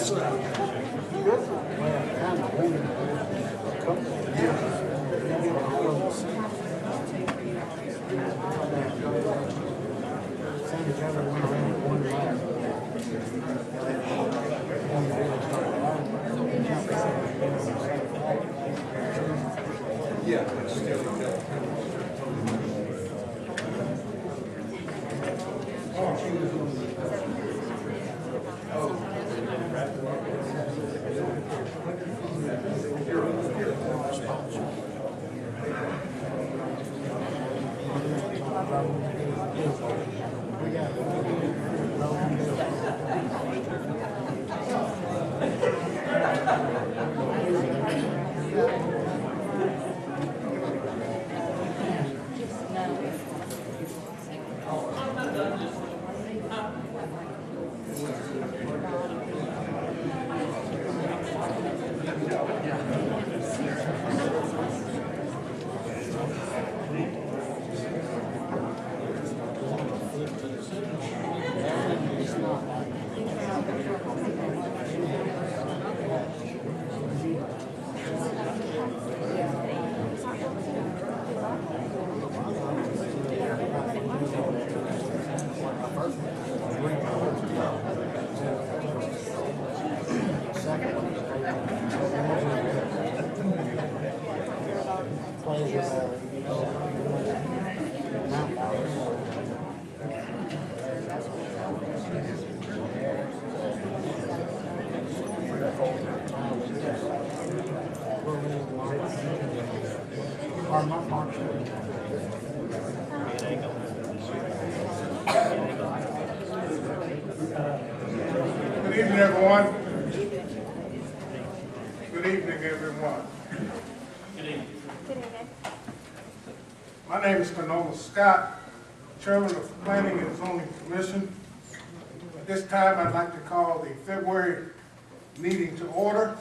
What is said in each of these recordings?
Good evening, everyone. Good evening, everyone. Good evening. Good evening. My name is Canola Scott, Chairman of the Planning and Zoning Commission. At this time, I'd like to call the February meeting to order.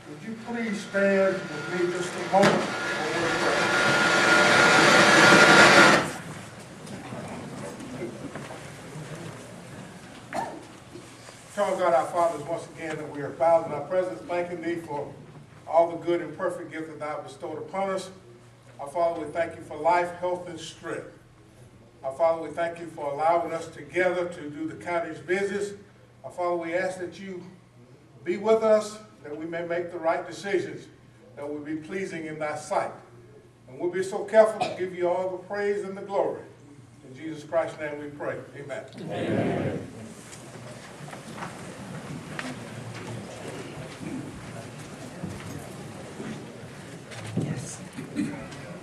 Would you please stand with me just a moment for a word of prayer? Eternal God, our fathers, once again, that we are bowed in our presence, thanking thee for all the good and perfect gifts that thou bestowed upon us. Our Father, we thank you for life, health, and strength. Our Father, we thank you for allowing us together to do the county's business. Our Father, we ask that you be with us, that we may make the right decisions that will be pleasing in thy sight. And we'll be so careful to give you all the praise and the glory. In Jesus Christ's name we pray. Amen. Amen.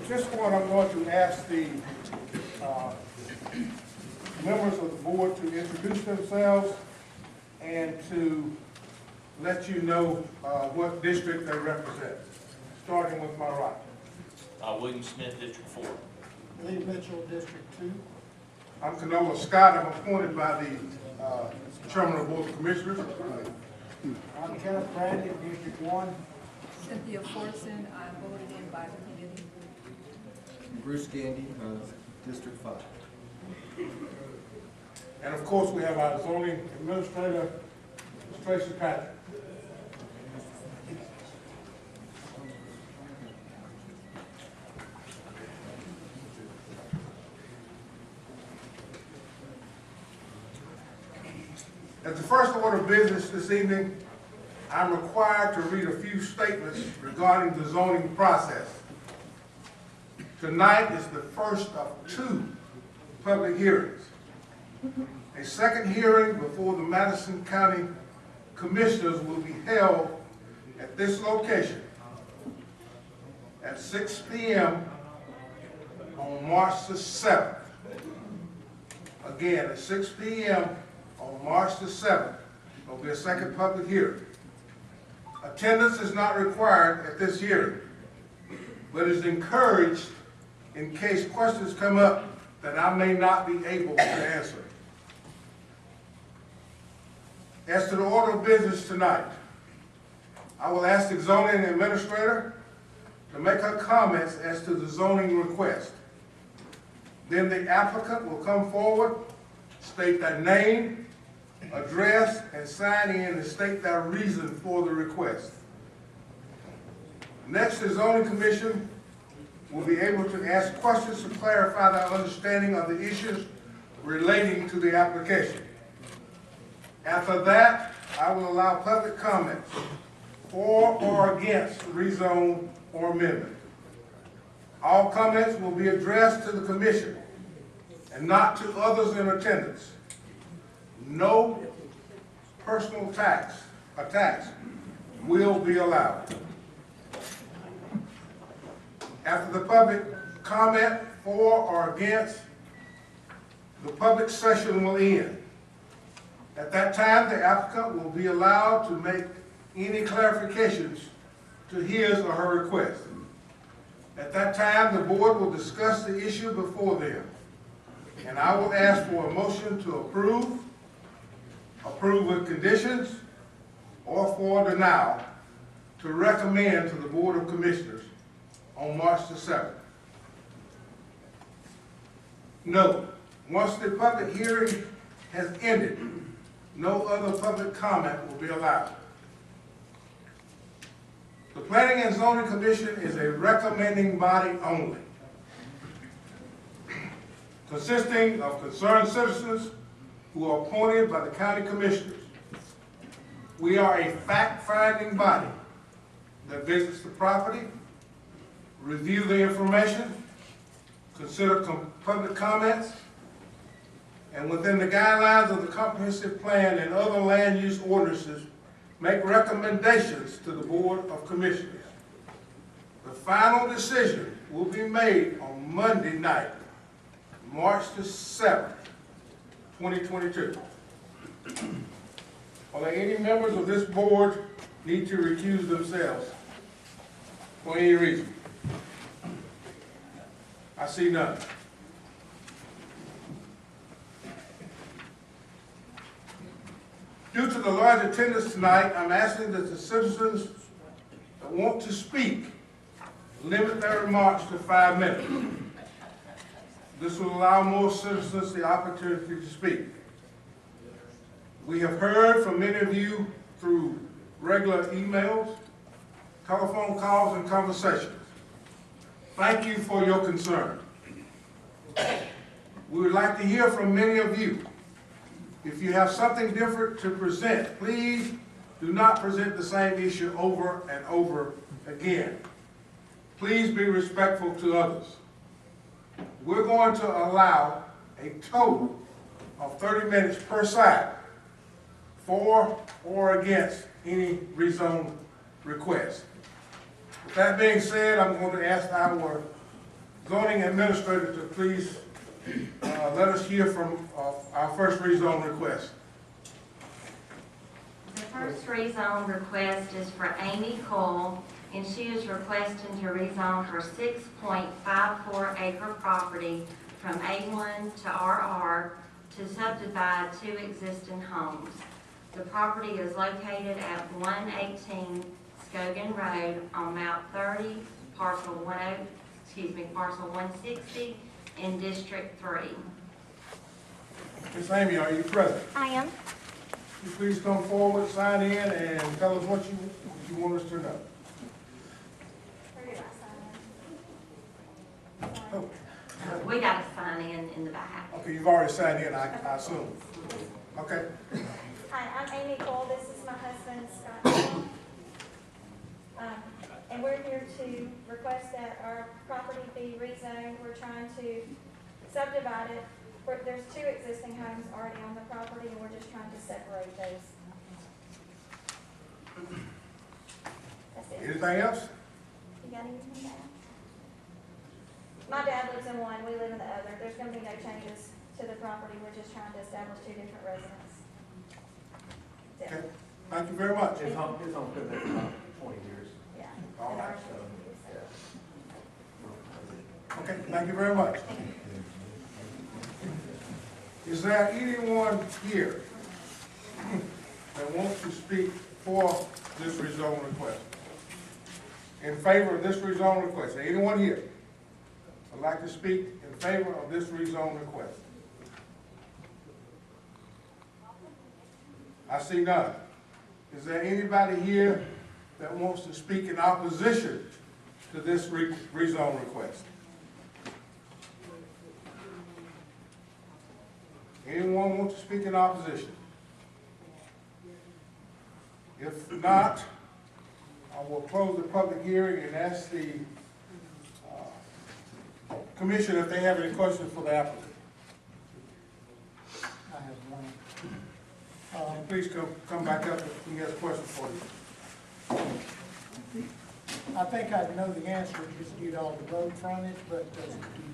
This one, I'm going to ask the members of the board to introduce themselves and to let you know what district they represent, starting with my right. William Smith, District 4. Lee Mitchell, District 2. I'm Canola Scott. I'm appointed by the Chairman of the Board of Commissioners. I'm Kenneth Bradley, District 1. Cynthia Fortson, I'm voted in by the committee. Bruce Gandy, District 5. And of course, we have our zoning administrator, Ms. Tracy Patrick. As the first order of business this evening, I'm required to read a few statements regarding the zoning process. Tonight is the first of 2 public hearings. A second hearing before the Madison County Commissioners will be held at this location at 6 p.m. on March the 7th. Again, at 6 p.m. on March the 7th. There will be a second public hearing. Attendance is not required at this hearing, but is encouraged in case questions come up that I may not be able to answer. As to the order of business tonight, I will ask the zoning administrator to make her comments as to the zoning request. Then the applicant will come forward, state their name, address, and sign in and state their reason for the request. Next, the zoning commission will be able to ask questions to clarify their understanding of the issues relating to the application. After that, I will allow public comments for or against rezone or amendment. All comments will be addressed to the commission and not to others in attendance. No personal attacks will be allowed. After the public comment for or against, the public session will end. At that time, the applicant will be allowed to make any clarifications to his or her request. At that time, the board will discuss the issue before them, and I will ask for a motion to approve with conditions, or for denial to recommend to the Board of Commissioners on March the 7th. Note, once the public hearing has ended, no other public comment will be allowed. The Planning and Zoning Commission is a recommending body only, consisting of concerned citizens who are appointed by the county commissioners. We are a fact-finding body that visits the property, review the information, consider public comments, and within the guidelines of the comprehensive plan and other land use ordinances, make recommendations to the Board of Commissioners. The final decision will be made on Monday night, March the 7th, 2022. Are there any members of this board need to recuse themselves for any reason? I see none. Due to the large attendance tonight, I'm asking that the citizens that want to speak limit their remarks to 5 minutes. This will allow more citizens the opportunity to speak. We have heard from many of you through regular emails, telephone calls, and conversations. Thank you for your concern. We would like to hear from many of you. If you have something different to present, please do not present the same issue over and over again. Please be respectful to others. We're going to allow a total of 30 minutes per side for or against any rezone request. With that being said, I'm going to ask our zoning administrator to please let us hear from our first rezone request. The first rezone request is for Amy Cole, and she is requesting to rezone her 6.54 acre property from A1 to RR to subdivide 2 existing homes. The property is located at 118 Scogan Road on map 30, parcel 160 in District 3. Ms. Amy, are you present? I am. Will you please come forward, sign in, and tell us what you want us to know? Where did I sign? Oh, We got to sign in the back. okay, you've already signed in, I assume. Okay. Hi, I'm Amy Cole. This is my husband, Scott Cole. And we're here to request that our property be rezoned. We're trying to subdivide it. There's 2 existing homes already on the property, and we're just trying to separate those. That's it. Anything else? You got anything to add? My dad lives in one, we live in the other. There's going to be no changes to the property. We're just trying to establish 2 different residences. That's Okay. it. Thank you very much. His home been there for about 20 years. Yeah. All And right. ours is- Okay, thank you very much. Is there anyone here that wants to speak for this rezone request? In favor of this rezone request? Anyone here would like to speak in favor of this rezone request? I see none. Is there anybody here that wants to speak in opposition to this rezone request? Anyone want to speak in opposition? If not, I will close the public hearing and ask the commission if they have any questions for the applicant. I have one. Please come back up if he has a question for you. I think I know the answer just due to all the road frontage, but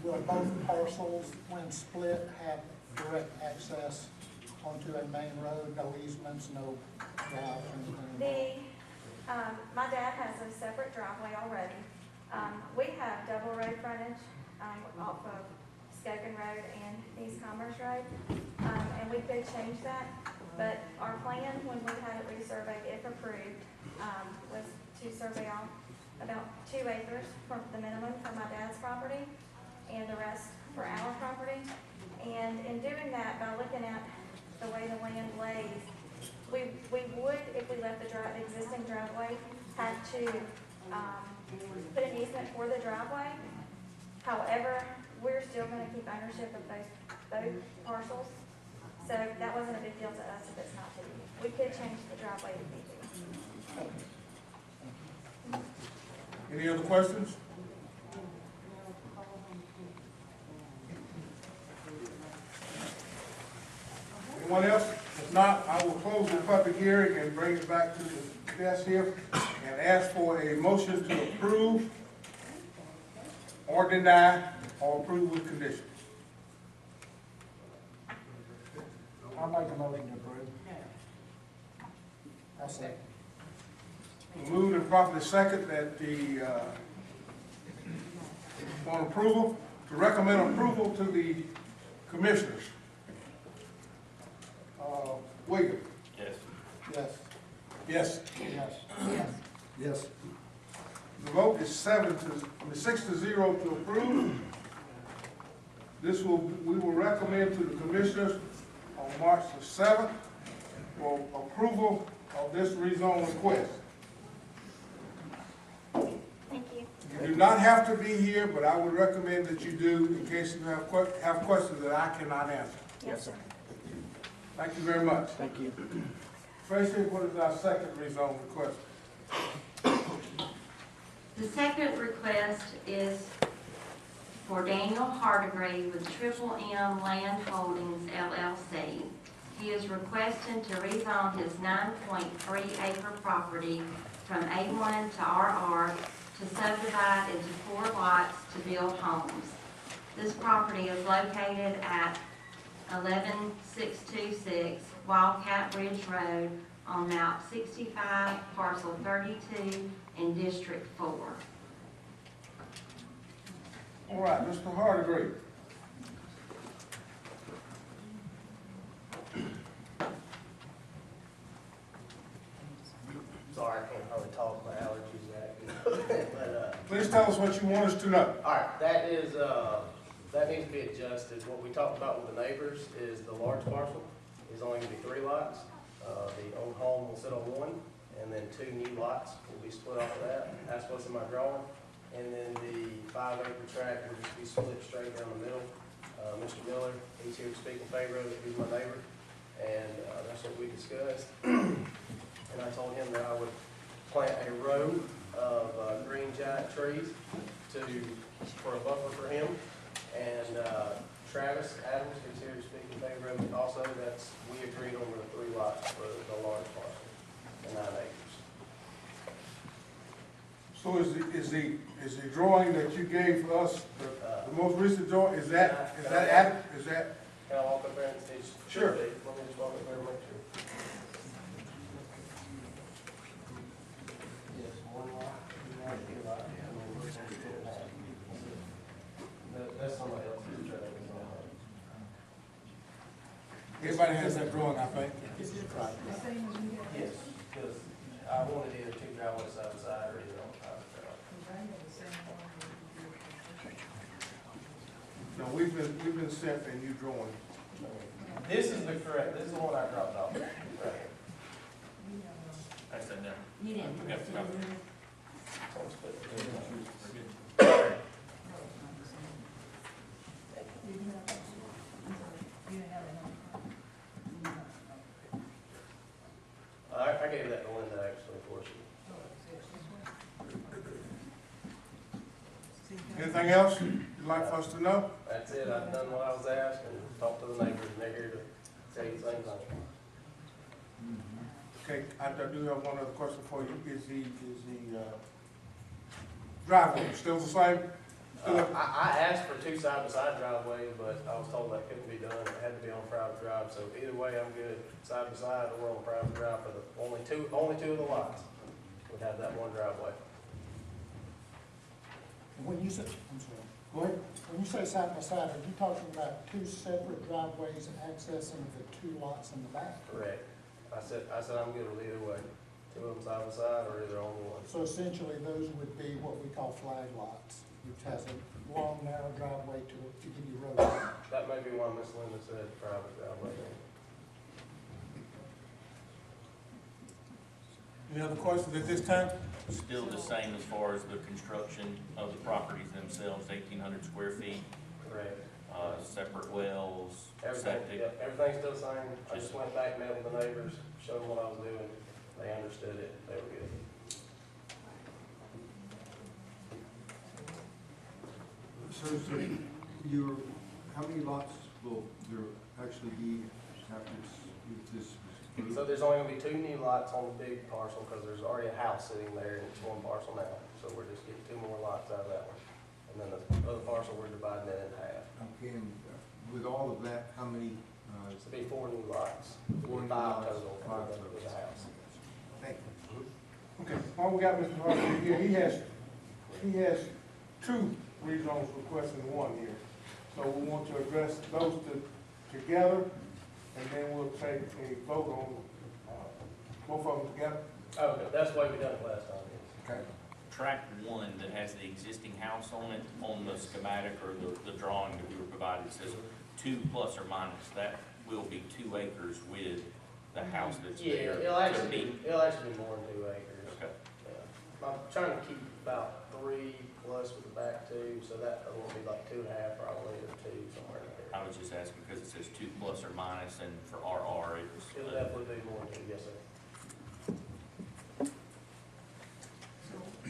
will both parcels, when split, have direct access onto a main road, no easements, no drive, anything? My dad has a separate driveway already. We have double road frontage, off of Skogan Road and East Commerce Road, and we could change that. But our plan, when we had it resurveyed, if approved, was to survey off about 2 acres from the minimum for my dad's property and the rest for our property. And in doing that, by looking at the way the land lays, we would, if we left the existing driveway, have to put an easement for the driveway. However, we're still going to keep ownership of both parcels. So that wasn't a big deal to us if it's not to be. We could change the driveway if need be. Any other questions? Anyone else? If not, I will close the public hearing and bring it back to the desk here and ask for a motion to approve or deny or approve with conditions. I'll make a motion to approve. I'll second. Moved and properly second that on approval, to recommend approval to the commissioners. William? Yes. Yes. Yes. Yes. Yes. Yes. The vote is 6-0 to approve. We will recommend to the commissioners on March the 7th for approval of this rezone request. Thank you. You do not have to be here, but I would recommend that you do in case you have questions that I cannot answer. Yes, sir. Thank you very much. Thank you. Tracy, what is our second rezone request? The second request is for Daniel Hardegree with Triple M Land Holdings LLC. He is requesting to rezone his 9.3 acre property from A1 to RR to subdivide into 4 lots to build homes. This property is located at 11626 Wildcat Ridge Road on map 65, parcel 32 in District 4. All right, Mr. Hardegree. Sorry, I can't hardly talk, my allergies are active. But, Please tell us what you want us to know. all right, that is, that needs to be adjusted. What we talked about with the neighbors is the large parcel is only gonna be 3 lots. The old home will sit on 1, and then 2 new lots will be split off of that. That's what's in my drawing. And then the 5 acre tract will just be split straight down the middle. Mr. Miller, he's here to speak in favor of it, he's my neighbor, and that's what we discussed. And I told him that I would plant a row of green giant trees for a buffer for him. And Travis Adams, who's here to speak in favor of it, also, we agreed on the 3 lots for the large parcel, the 9 acres. So is the drawing that you gave us, the most recent drawing, is that adequate? Is that? Can I walk up there and see? Sure. Let me just walk up there and make sure. Yes, 1 lot, 2 lot, and then we're going to split it in half. That's somebody else's drawing. Everybody has that drawing, I think. The same as we have. Yes, because I wanted either 2 driveways side by side or either on top of the driveway. Because I have the same one. No, we've been sent a new drawing. This is the one I dropped off. Right. You didn't. Yep, yep. I gave that to Linda actually for she. Anything else you'd like for us to know? That's it, I've done what I was asked and talked to the neighbors and they're here to tell you the same thing. Okay, I do have one other question for you. Is the driveway still the same? I asked for two side-by-side driveways, but I was told that couldn't be done, it had to be on private drive, so either way, I'm good, side-by-side or on private drive for the, only two of the lots would have that one driveway. When you say, I'm sorry, Go ahead. when you say side by side, are you talking about two separate driveways accessing the two lots in the back? Correct. I said I'm good with either way, two of them side-by-side or either on one. So essentially, those would be what we call flag lots, which has a long, narrow driveway to give you road. That may be why Miss Linda said private driveway. Any other questions at this time? Still the same as far as the construction of the properties themselves, 1,800 square feet, Correct. separate wells, Everything, septic. yeah, everything's still the same. I just went back, met with the neighbors, showed them what I was doing. They understood it. They were good. So how many lots will there actually be after this? So there's only gonna be two new lots on the big parcel, because there's already a house sitting there, and it's one parcel now. So we're just getting two more lots out of that one. And then the other parcel, we're dividing it in half. Okay, and with all of that, how many, It'll be four new lots. Four new Five lots, total, five with the house. thank you. Okay, while we got Mr. Harvey here, he has two rezones requesting one here. So we want to address those two together, and then we'll take a vote on, both of them together. Okay, that's the way we done it last time. Okay. Tract 1 that has the existing house on it, on the schematic or the drawing that we were provided, says 2 plus or minus. That will be 2 acres with the house that's Yeah, there. it'll to actually be- be more than 2 acres. Okay. Yeah. I'm trying to keep about 3 plus with the back 2, so that will be like 2.5 probably, or 2, somewhere in there. I was just asking because it says 2 plus or minus, and for RR, it's. It'll definitely be more than 2, yes, sir.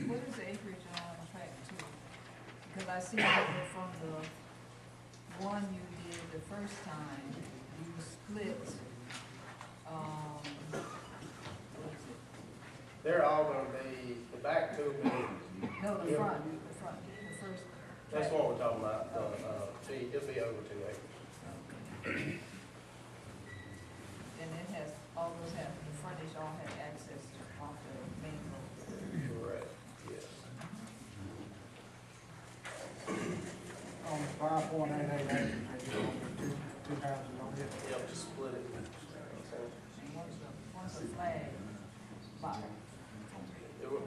What is the acreage on track 2? Because I see that from the one you did the first time, you split, what is it? They're all gonna be, the back 2 will be, No, the Yeah. front, the first. that's tract. what we're talking about, it'll be over 2 acres. And it has, all those have, the frontage all have access off the main road. Correct, yes. On 5.88 acres, two houses on it. Yep, just split it. And one's a flag lot.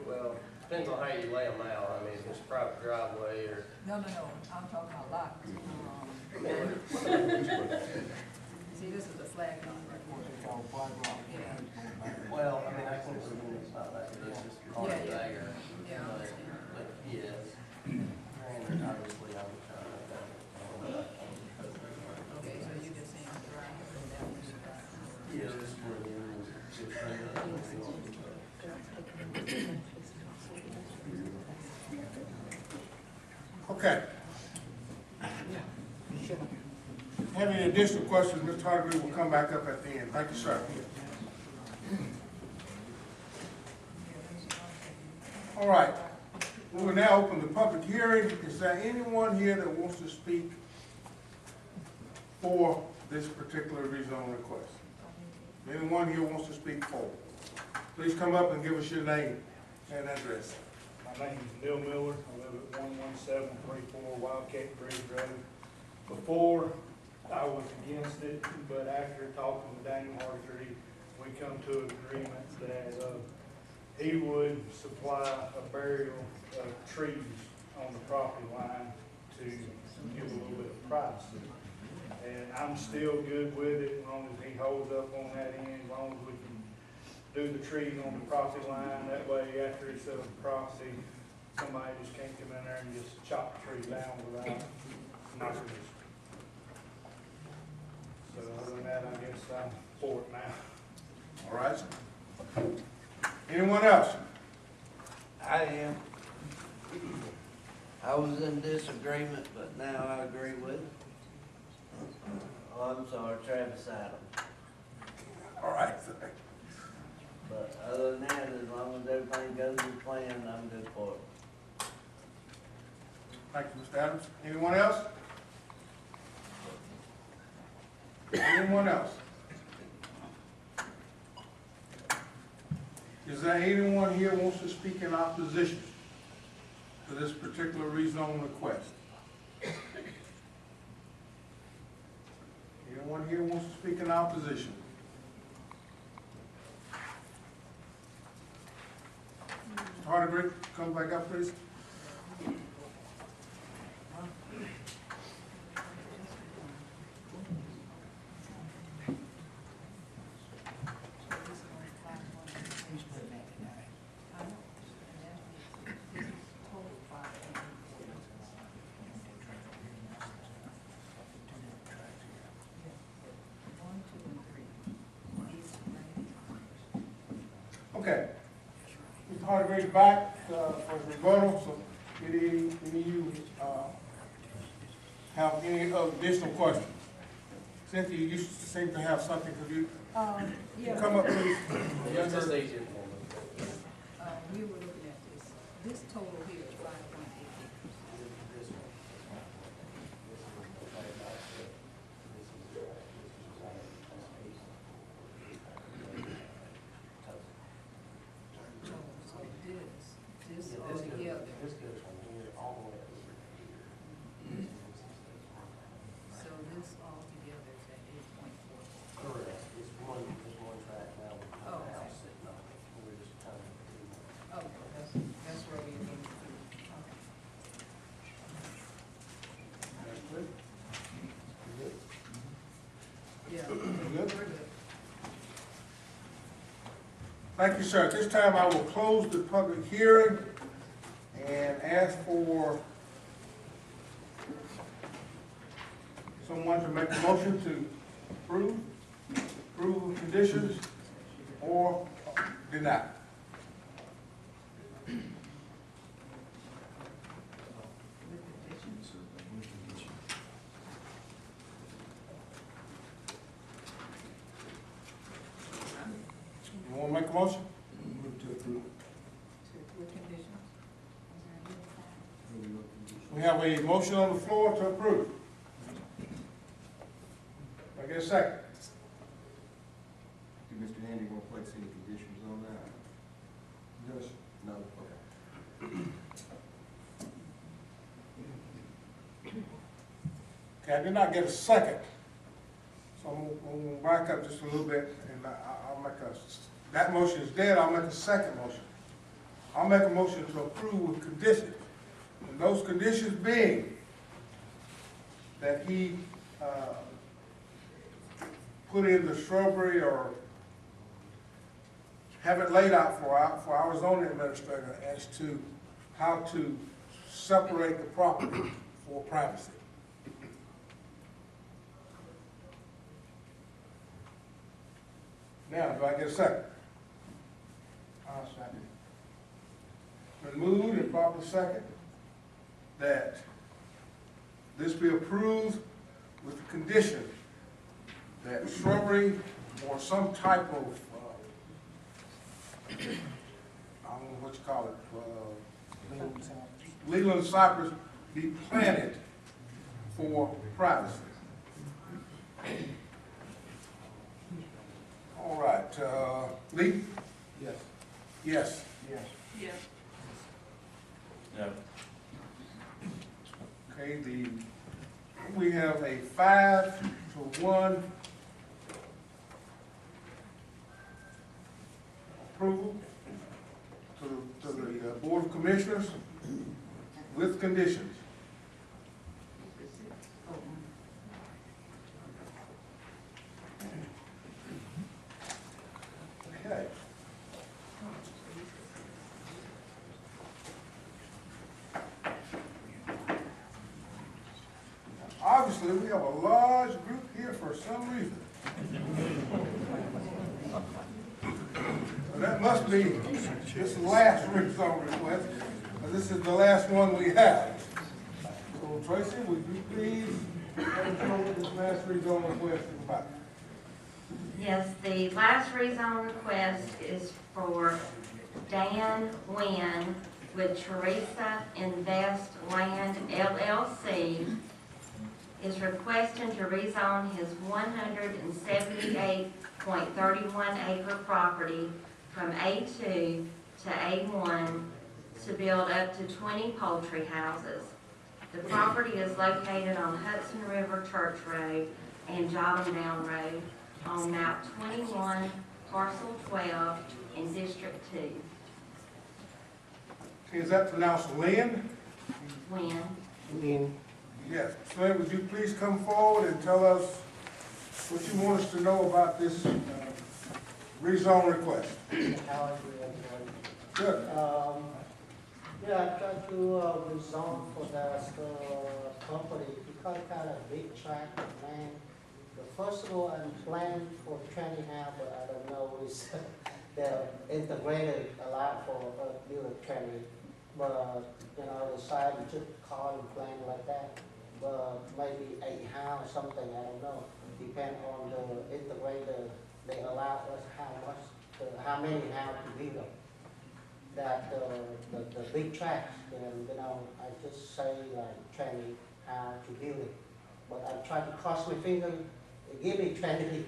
Well, depends on how you lay them out, I mean, if it's private driveway or. No, I'm talking about lots. See, this is the flag lot right What they call flag lot. here. Yeah, Well, I mean, I think it's not that, it's just hard Yeah, yeah. there. Yeah, I understand. But yes, granted, obviously, I'm trying to. Okay, so you just saying the right and that was the right. Yeah, this one is. Okay. Have any additional questions, Mr. Harvey will come back up at the end. Thank you, sir. All right, we will now open the public hearing. Is there anyone here that wants to speak for this particular rezone request? Anyone here wants to speak for? Please come up and give us your name and address. My name is Bill Miller. I live at 11734 Wildcat Bridge Road. Before, I was against it, but after talking with Daniel Hartree, we come to an agreement that he would supply a burial of trees on the property line to give a little bit of privacy. And I'm still good with it as long as he holds up on that end, as long as we can do the trees on the property line. That way, after he sells the property, somebody just can't come in there and just chop the tree down without my permission. So other than that, I guess I'm for it now. All right. Anyone else? I am. I was in disagreement, but now I agree with it. Oh, I'm sorry, Travis Adams. All right. But other than that, as long as everything goes as planned, I'm good for it. Thank you, Mr. Adams. Anyone else? Anyone else? Is there anyone here who wants to speak in opposition to this particular rezone request? Anyone here wants to speak in opposition? Mr. Hardigree, come back up, please. Okay. Mr. Hardigree back for his rebuttal, so any of you have any additional questions? Cynthia, you seem to have something, could you Yeah. come up, please? It's just easier for me. We were looking at this. This total here is 5.8 acres. So this altogether, This goes from here all the way over here. so this altogether is at 8.4. Correct. It's one track now with the Oh. house sitting on it. We're just trying to do. Okay, that's where we need to be. Okay. Yeah. Good? We're good. Thank you, sir. At this time, I will close the public hearing and ask for someone to make a motion to approve the conditions or deny. With conditions. You want to make a motion? With conditions. We have a motion on the floor to approve. I get a second. Did Mr. Handy want to place any conditions on that? Yes. No? Okay. Okay, I did not get a second. So I'm going to back up just a little bit and I'll make that motion is dead, I'll make a second motion. I'll make a motion to approve with conditions. And those conditions being that he put in the shrubbery or have it laid out for our zoning administrator as to how to separate the property for privacy. Now, do I get a second? I'll second. Been moved and properly second that this be approved with the condition that shrubbery or some type of, I don't know what you call it, Leland cypress be planted for privacy. All right, Lee? Yes. Yes. Yes. Yes. No. Okay, we have a 5-1 approval to the Board of Commissioners with conditions. Okay. Obviously, we have a large group here for some reason. So that must be this last rezone request, and this is the last one we have. So Tracy, would you please let us know what this last rezone request is about? Yes, the last rezone request is for Dan Wynn with Teresa Invest Land LLC, is requesting to rezone his 178.31 acre property from A2 to A1 to build up to 20 poultry houses. The property is located on Hudson River Church Road and Jotham Down Road on map 21, parcel 12 in District 2. Okay, is that pronounced Lynn? Wynn. Yes. Lynn, would you please come forward and tell us what you want us to know about this rezone request? How are you, everyone? Good. Yeah, I tried to rezone for this property because it got a big tract of land. The first of all, I'm planning for training house, but I don't know, is the integrated a lot for building training. But, you know, decided to call and plan like that. But maybe 8 house, something, I don't know. Depend on the integrated, they allow us how many house to build. That the big tracks, and you know, I just say like training how to build it. But I try to cross my finger, give me training.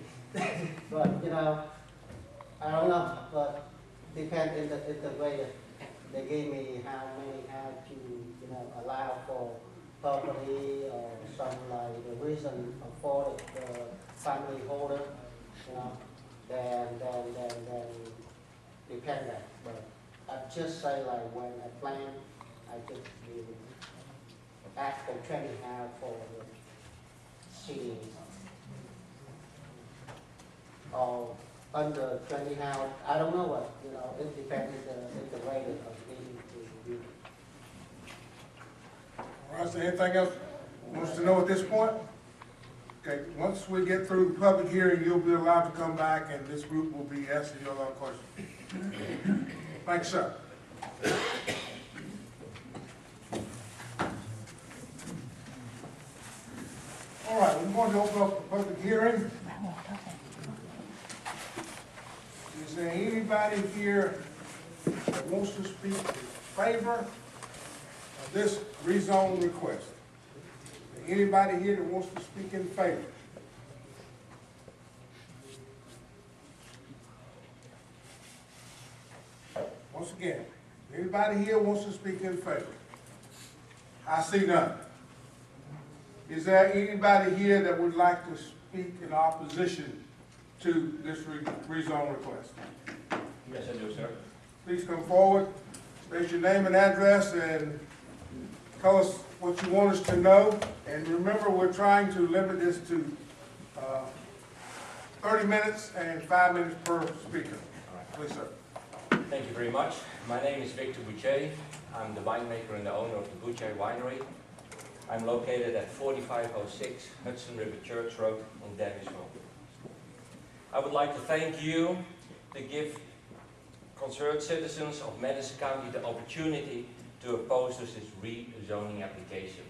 But you know, I don't know. But depend in the way they gave me how many how to allow for property or something like the reason for the family holder, then depend that. But I just say like when I plan, I just ask for training how for the city or under 20 house. I don't know what, it depends on the rate of being. All right, so anything else wants to know at this point? Okay, once we get through the public hearing, you'll be allowed to come back and this group will be asking you a lot of questions. Thanks, sir. All right, we're going to open up the public hearing. Is there anybody here that wants to speak in favor of this rezone request? Is there anybody here that wants to speak in favor? Once again, anybody here wants to speak in favor? I see none. Is there anybody here that would like to speak in opposition to this rezone request? Yes, I do, sir. Please come forward, state your name and address, and tell us what you want us to know. And remember, we're trying to limit this to 30 minutes and 5 minutes per speaker. All right. Please, sir. Thank you very much. My name is Victor Boucher. I'm the winemaker and the owner of the Boucher Winery. I'm located at 4506 Hudson River Church Road in Davisville. I would like to thank you to give concerned citizens of Madison County the opportunity to oppose this rezoning application.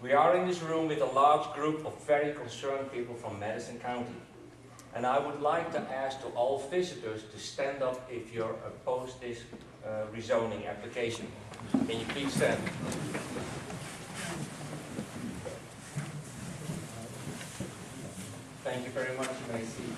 We are in this room with a large group of very concerned people from Madison County. And I would like to ask to all visitors to stand up if you're opposed this rezoning application. Can you please stand? Thank you very much. You may see.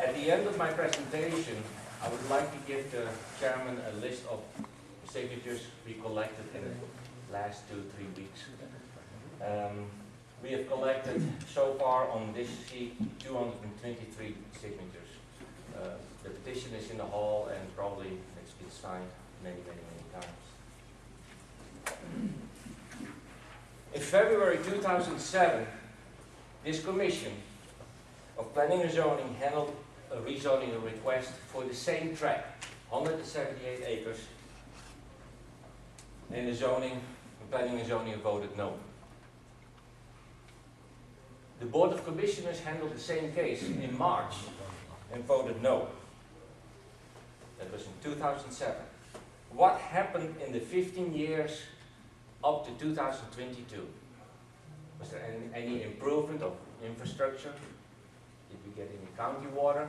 At the end of my presentation, I would like to give the chairman a list of signatures we collected in the last 2-3 weeks. We have collected so far on this sheet 223 signatures. The petition is in the hall and probably it's been signed many times. In February 2007, this commission of planning and zoning handled a rezoning request for the same tract 178 acres, and the planning and zoning voted no. The Board of Commissioners handled the same case in March and voted no. That was in 2007. What happened in the 15 years up to 2022? Was there any improvement of infrastructure? Did we get any county water,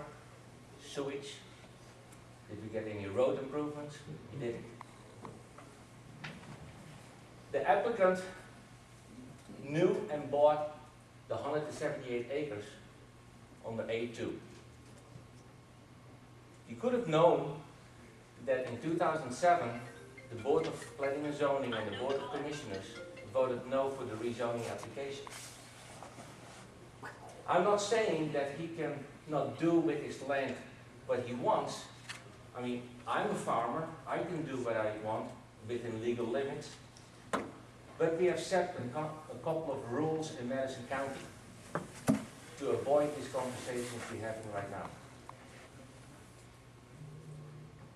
sewage? Did we get any road improvements? We didn't. The applicant knew and bought the 178 acres on the A2. He could have known that in 2007, the Board of Planning and Zoning and the Board of Commissioners voted no for the rezoning application. I'm not saying that he can not do with his land what he wants. I mean, I'm a farmer, I can do what I want within legal limits. But we have set a couple of rules in Madison County to avoid these conversations we're having right now.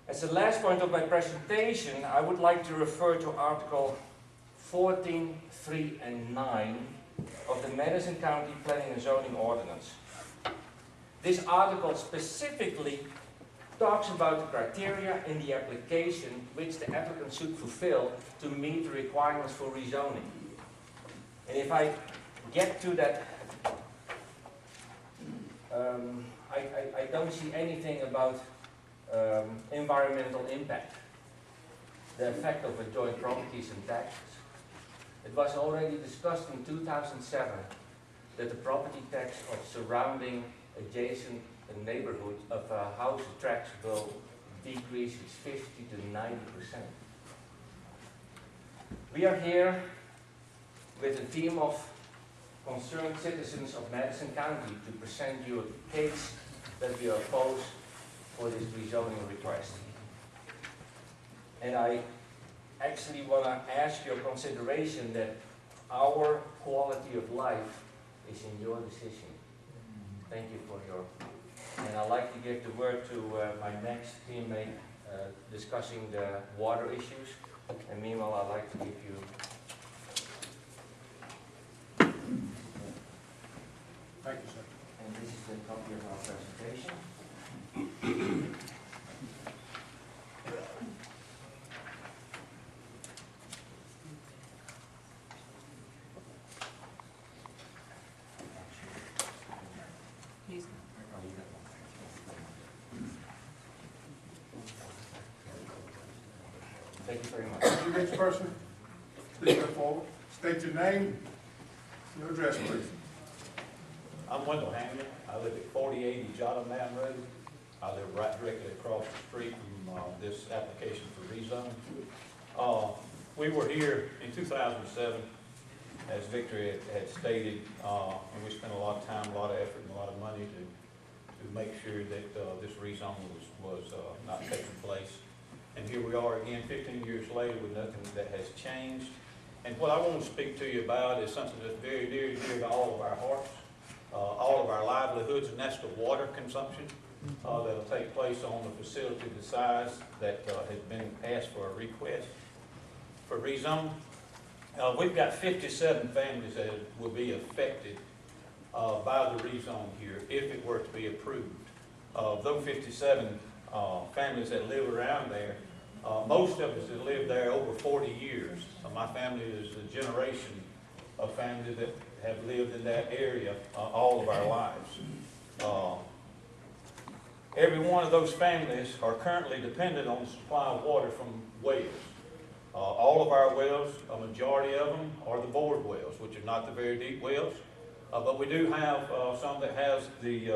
As the last point of my presentation, I would like to refer to Article 14, 3, and 9 of the Madison County Planning and Zoning Ordinance. This article specifically talks about the criteria in the application which the applicant should fulfill to meet the requirements for rezoning. And if I get to that, I don't see anything about environmental impact, the effect of adjoining properties and taxes. It was already discussed in 2007 that the property tax of surrounding adjacent neighborhood of a house tracts will decrease its 50 to 90%. We are here with a team of concerned citizens of Madison County to present you a case that we oppose for this rezoning request. And I actually want to ask your consideration that our quality of life is in your decision. Thank you for your... And I'd like to give the word to my next teammate discussing the water issues. And meanwhile, I'd like to give you... Thank you, sir. And this is the copy of our presentation. Please. Thank you very much. The next person, please come forward. State your name, your address, please. I'm Wendell Hamlin. I live at 4080 Jotham Mountain Road. I live right directly across the street from this application for rezone. We were here in 2007, as Victor had stated, and we spent a lot of time, a lot of effort, and a lot of money to make sure that this rezone was not taking place. And here we are again 15 years later with nothing that has changed. And what I want to speak to you about is something that's very dear to all of our hearts, all of our livelihoods, and that's the water consumption that'll take place on the facility the size that has been asked for a request for rezone. We've got 57 families that will be affected by the rezone here if it were to be approved. Those 57 families that live around there, most of us have lived there over 40 years. My family is a generation of families that have lived in that area all of our lives. Every one of those families are currently dependent on the supply of water from wells. All of our wells, a majority of them, are the bored wells, which are not the very deep wells. But we do have some that has the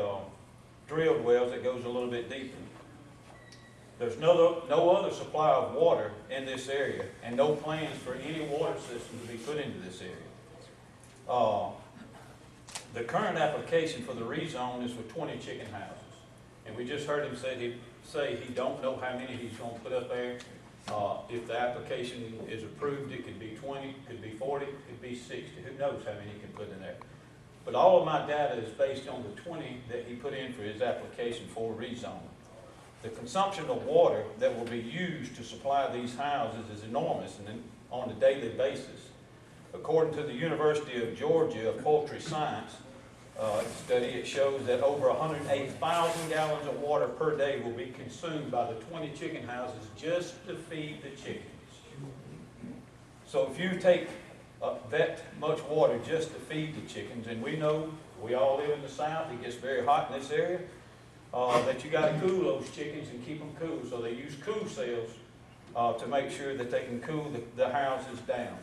drilled wells that goes a little bit deeper. There's no other supply of water in this area, and no plans for any water system to be put into this area. The current application for the rezone is for 20 chicken houses. And we just heard him say he don't know how many he's going to put up there. If the application is approved, it could be 20, could be 40, could be 60. Who knows how many he can put in there. But all of my data is based on the 20 that he put in for his application for rezone. The consumption of water that will be used to supply these houses is enormous and on a daily basis. According to the University of Georgia Poultry Science study, it shows that over 108,000 gallons of water per day will be consumed by the 20 chicken houses just to feed the chickens. So if you take that much water just to feed the chickens, and we know, we all live in the South, it gets very hot in this area, that you got to cool those chickens and keep them cool. So they use cool cells to make sure that they can cool the houses down.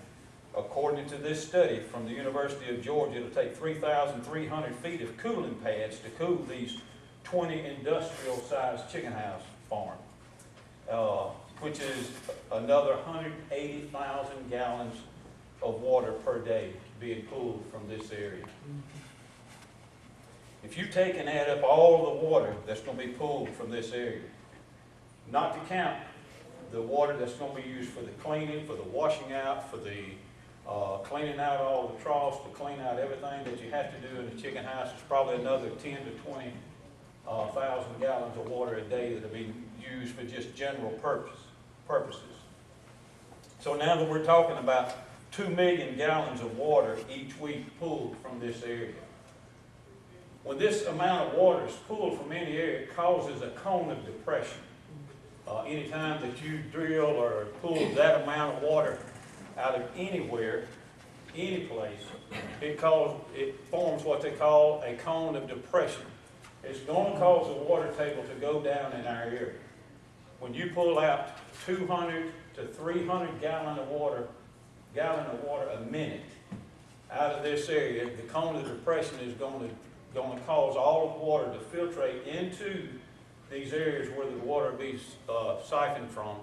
According to this study from the University of Georgia, it'll take 3,300 feet of cooling pads to cool these 20 industrial-sized chicken house farms, which is another 180,000 gallons of water per day being pulled from this area. If you take and add up all the water that's going to be pulled from this area, not to count the water that's going to be used for the cleaning, for the washing out, for the cleaning out all the troughs, to clean out everything that you have to do in the chicken house, is probably another 10 to 20,000 gallons of water a day that will be used for just general purposes. So now that we're talking about 2 million gallons of water each week pulled from this area. When this amount of water is pulled from any area, it causes a cone of depression. Anytime that you drill or pull that amount of water out of anywhere, any place, it forms what they call a cone of depression. It's going to cause the water table to go down in our area. When you pull out 200 to 300 gallon of water a minute out of this area, the cone of depression is going to cause all of the water to filtrate into these areas where the water will be siphoned from,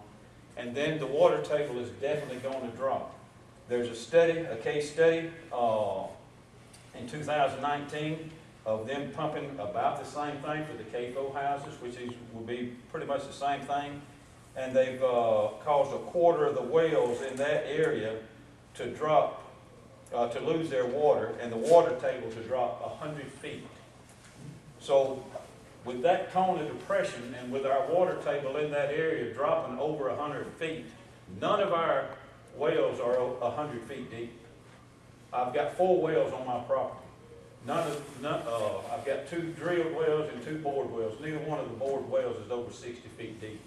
and then the water table is definitely going to drop. There's a case study in 2019 of them pumping about the same thing for the CAFO houses, which will be pretty much the same thing, and they've caused a quarter of the wells in that area to drop, to lose their water, and the water table to drop 100 feet. So with that cone of depression and with our water table in that area dropping over 100 feet, none of our wells are 100 feet deep. I've got 4 wells on my property. I've got 2 drilled wells and 2 bored wells. Neither one of the bored wells is over 60 feet deep.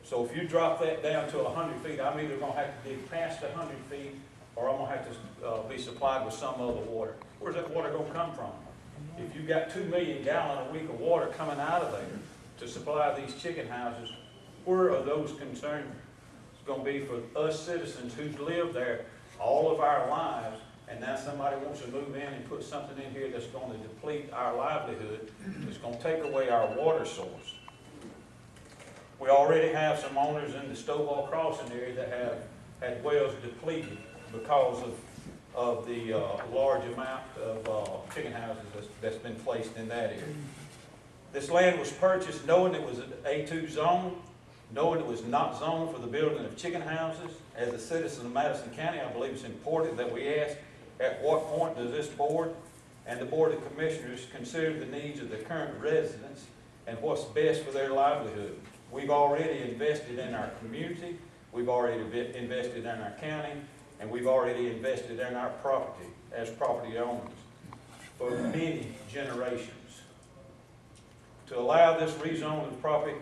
So if you drop that down to 100 feet, I'm either going to have to dig past 100 feet or I'm going to have to be supplied with some other water. Where's that water going to come from? If you've got 2 million gallons a week of water coming out of there to supply these chicken houses, where are those concerns going to be for us citizens who've lived there all of our lives, and now somebody wants to move in and put something in here that's going to deplete our livelihood, that's going to take away our water source? We already have some owners in the Stovall Crossing area that have had wells depleted because of the large amount of chicken houses that's been placed in that area. This land was purchased knowing it was an A2 zone, knowing it was not zoned for the building of chicken houses. As a citizen of Madison County, I believe it's important that we ask, at what point does this board and the Board of Commissioners consider the needs of the current residents and what's best for their livelihood? We've already invested in our community, we've already invested in our county, and we've already invested in our property as property owners for many generations. To allow this rezone of property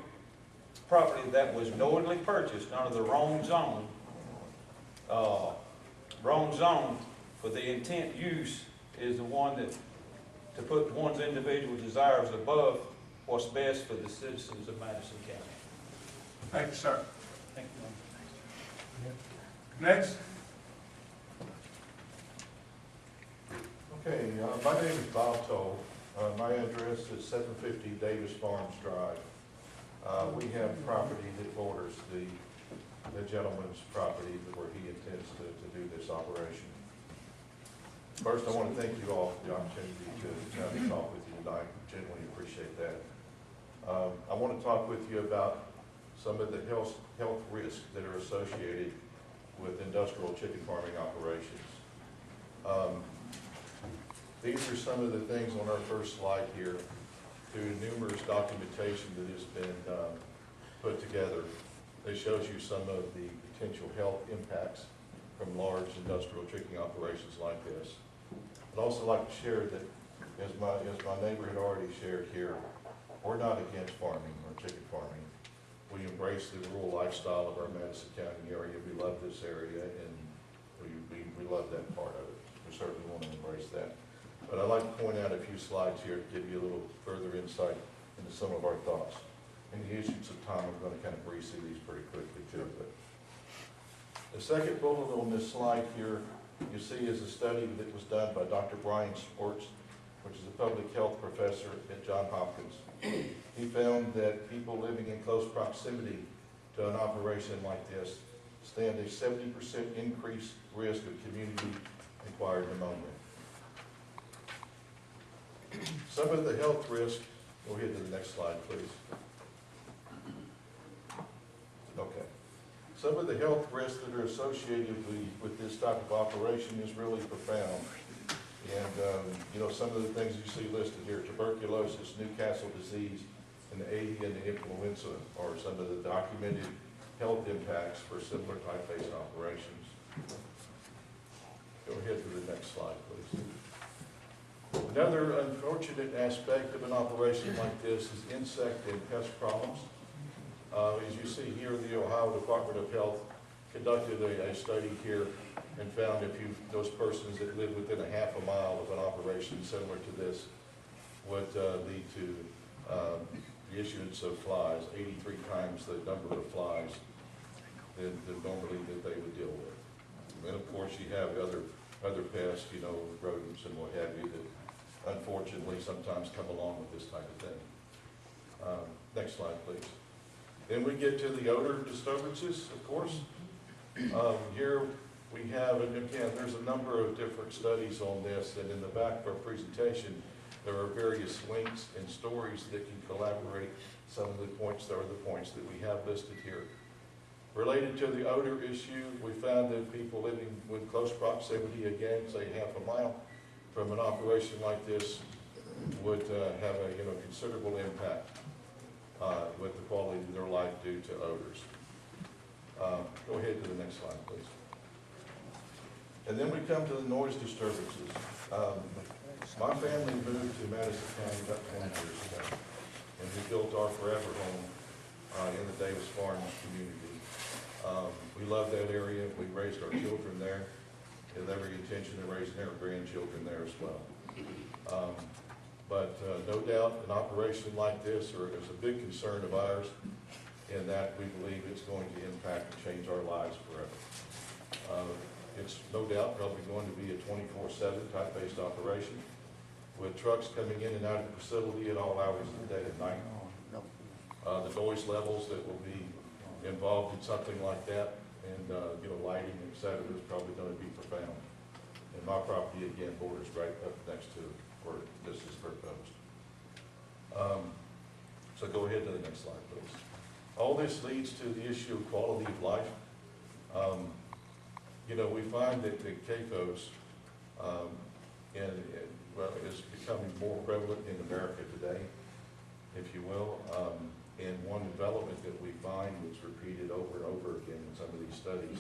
that was knowingly purchased under the wrong zone for the intent use is the one that to put one's individual desires above what's best for the citizens of Madison County. Thank you, sir. Thank you. Next. Okay, my name is Bob Toll. My address is 750 Davis Farms Drive. We have property that borders the gentleman's property where he intends to do this operation. First, I want to thank you all for the opportunity to have a talk with you tonight. Genuinely appreciate that. I want to talk with you about some of the health risks that are associated with industrial chicken farming operations. These are some of the things on our first slide here through numerous documentation that has been put together that shows you some of the potential health impacts from large industrial chicken operations like this. I'd also like to share that, as my neighbor had already shared here, we're not against farming or chicken farming. We embrace the rural lifestyle of our Madison County area. We love this area, and we love that part of it. We certainly want to embrace that. But I'd like to point out a few slides here to give you a little further insight into some of our thoughts. In the issues of time, I'm going to kind of breeze through these pretty quickly too. But the second bullet on this slide here, you see, is a study that was done by Dr. Brian Sports, which is a public health professor at Johns Hopkins. He found that people living in close proximity to an operation like this stand a 70% increased risk of community-acquired pneumonia. Some of the health risks, go ahead to the next slide, please. Okay. Some of the health risks that are associated with this type of operation is really profound. And, you know, some of the things you see listed here, tuberculosis, Newcastle disease, and the avian influenza are some of the documented health impacts for similar type-based operations. Go ahead to the next slide, please. Another unfortunate aspect of an operation like this is insect and pest problems. As you see here, the Ohio Department of Health conducted a study here and found those persons that live within a half a mile of an operation similar to this would lead to the issuance of flies, 83 times the number of flies than normally that they would deal with. And of course, you have other pests, you know, rodents and what have you, that unfortunately sometimes come along with this type of thing. Next slide, please. Then we get to the odor disturbances, of course. Here we have, and again, there's a number of different studies on this, and in the back of our presentation, there are various links and stories that can collaborate some of the points that we have listed here. Related to the odor issue, we found that people living with close proximity, again, say half a mile from an operation like this, would have a considerable impact with the quality of their life due to odors. Go ahead to the next slide, please. And then we come to the noise disturbances. My family moved to Madison County about 10 years ago, and we built our forever home in the Davis Farms community. We love that area. We raised our children there, with every intention of raising our grandchildren there as well. But no doubt, an operation like this is a big concern of ours, in that we believe it's going to impact and change our lives forever. It's no doubt probably going to be a 24/7 type-based operation, with trucks coming in and out of the facility at all hours of the day and night. The noise levels that will be involved in something like that, and lighting, et cetera, is probably going to be profound. And my property, again, borders right up next to where this is proposed. So go ahead to the next slide, please. All this leads to the issue of quality of life. We find that the CAFOs is becoming more prevalent in America today, if you will. And one development that we find that's repeated over and over again in some of these studies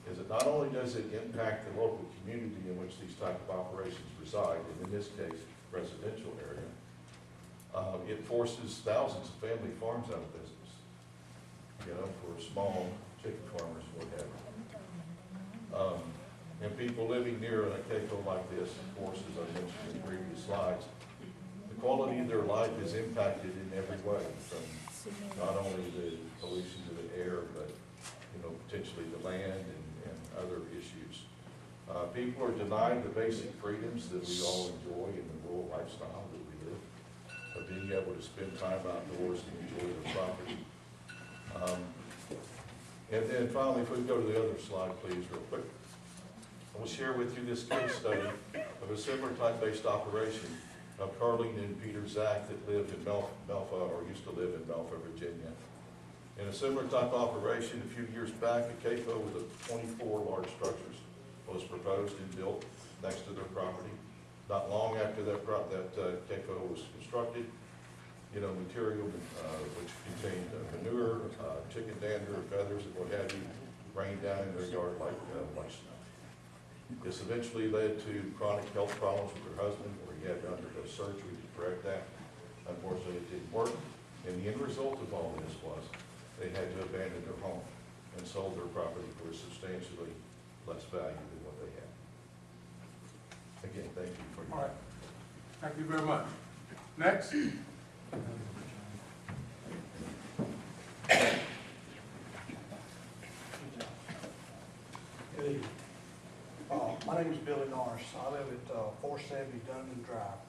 is that not only does it impact the local community in which these type of operations reside, and in this case, residential area, it forces thousands of family farms out of business, for small chicken farmers, what have you. And people living near a CAFO like this, of course, as I mentioned in previous slides, the quality of their life is impacted in every way, from not only the pollution to the air, but potentially the land and other issues. People are denied the basic freedoms that we all enjoy in the rural lifestyle that we live, of being able to spend time outdoors and enjoy the property. And then finally, if we can go to the other slide, please, real quick. I will share with you this case study of a similar type-based operation of Carlene and Peter Zach that lived in Melfa, or used to live in Melfa, Virginia. In a similar type of operation, a few years back, a CAFO with 24 large structures was proposed and built next to their property. Not long after that CAFO was constructed, material, which contained manure, chicken dander, feathers, and what have you, rained down in their yard like snow. This eventually led to chronic health problems with her husband, where he had to undergo surgery to correct that. Unfortunately, it didn't work, and the end result of all this was they had to abandon their home and sold their property for substantially less value than what they had. Again, thank you for your. All right, thank you very much. Next. Good evening. My name is Billy Norris. I live at 470 Dunman Drive.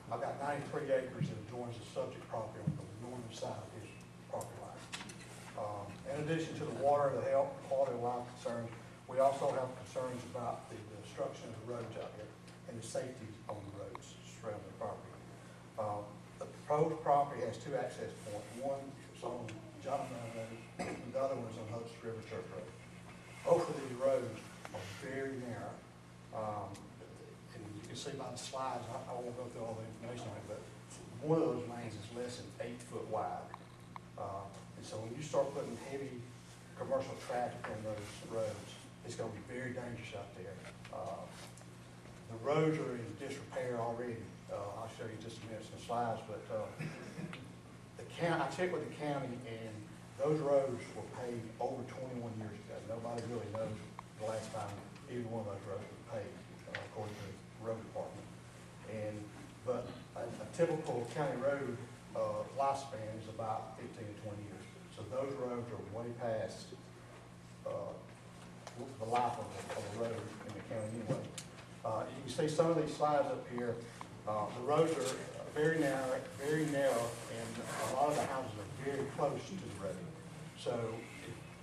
I've got 93 acres that adjoins the subject property on the northern side of his property line. In addition to the water, the health, quality of life concerns, we also have concerns about the destruction of the roads out there and the safety on the roads surrounding the property. The proposed property has two access points. One is on John Road, and the other one is on Hudson River Church Road. Both of these roads are very narrow. And you can see by the slides, I won't go through all the information on it, but one of those lanes is less than 8 foot wide. And so when you start putting heavy commercial traffic on those roads, it's going to be very dangerous out there. The roads are in disrepair already. I'll show you just a minute some slides, but the county, I checked with the county, and those roads were paved over 21 years ago. Nobody really knows the last time either one of those roads was paved, according to the road department. But a typical county road lifespan is about 15 to 20 years. So those roads are way past the life of the road in the county anyway. You can see some of these slides up here. The roads are very narrow, and a lot of the houses are very close to the road. So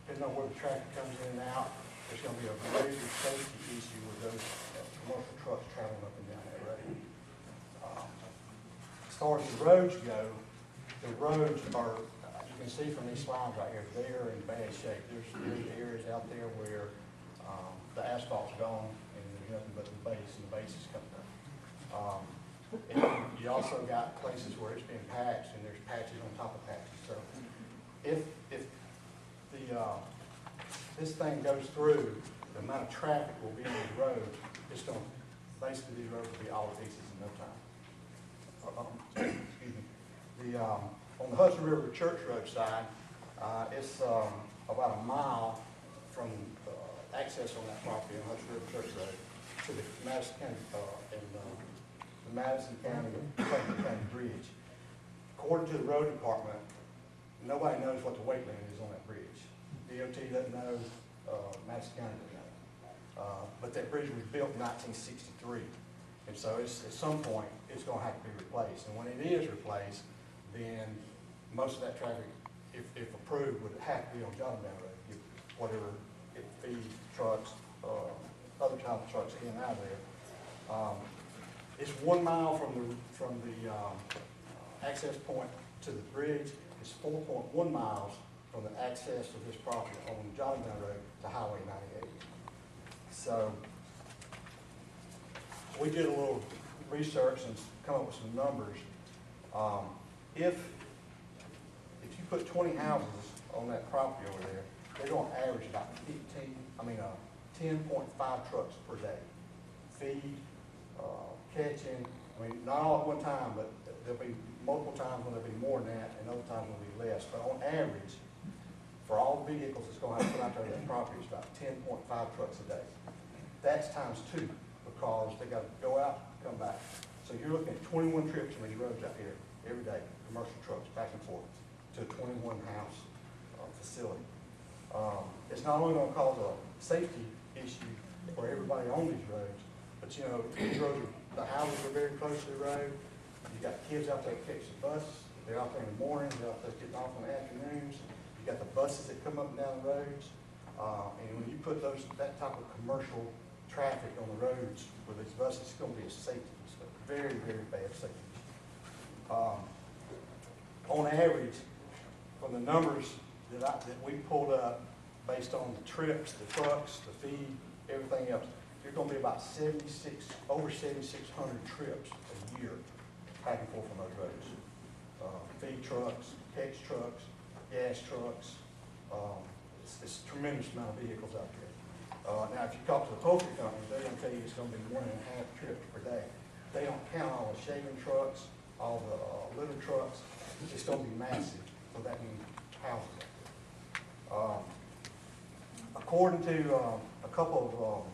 depending on where the traffic comes in and out, there's going to be a major safety issue with those commercial trucks traveling up and down that road. As far as the roads go, the roads are, you can see from these slides right here, they're in bad shape. There's areas out there where the asphalt's gone and there's nothing but the base, and the base is coming up. And you also got places where it's been patched, and there's patches on top of patches. So if this thing goes through, the amount of traffic will be on the road, it's going to, basically these roads will be all pieces in no time. Excuse me. On the Hudson River Church Road side, it's about a mile from access on that property on Hudson River Church Road to the Madison County the Madison County Bridge. According to the road department, nobody knows what the weight limit is on that bridge. DOT doesn't know, Madison County doesn't know. But that bridge was built in 1963. And so at some point, it's going to have to be replaced. And when it is replaced, then most of that traffic, if approved, would have to be on John Down Road. Whatever, it feeds trucks, other type of trucks in and out of there. It's 1 mile from the access point to the bridge. It's 4.1 miles from the access to this property on John Down Road to Highway 98. So we did a little research and come up with some numbers. If you put 20 houses on that property over there, they're going to average about 10.5 trucks per day. Feed, catching, not all at one time, but there'll be multiple times when there'll be more than that, and other times when there'll be less. But on average, for all the vehicles that's going to have to put out there on that property, it's about 10.5 trucks a day. That's times 2, because they got to go out, come back. So you're looking at 21 trips on these roads out here every day, commercial trucks back and forth to a 21 house facility. It's not only going to cause a safety issue for everybody on these roads, but these roads the houses are very close to the road. You got kids out there catching the bus. They're out there in the mornings. They're out there getting off in the afternoons. You got the buses that come up and down the roads. And when you put that type of commercial traffic on the roads with these buses, it's going to be a safety issue. Very, very bad safety issue. On average, from the numbers that we pulled up, based on the trips, the trucks, the feed, everything else, you're going to be about over 7,600 trips a year back and forth on those roads. feed trucks, catch trucks, gas trucks. It's a tremendous amount of vehicles out there. Now, if you talk to the poultry company, they're gonna tell you it's gonna be 1.5 trips per day. They don't count all the shaving trucks, all the litter trucks. It's gonna be massive for that many houses. According to a couple of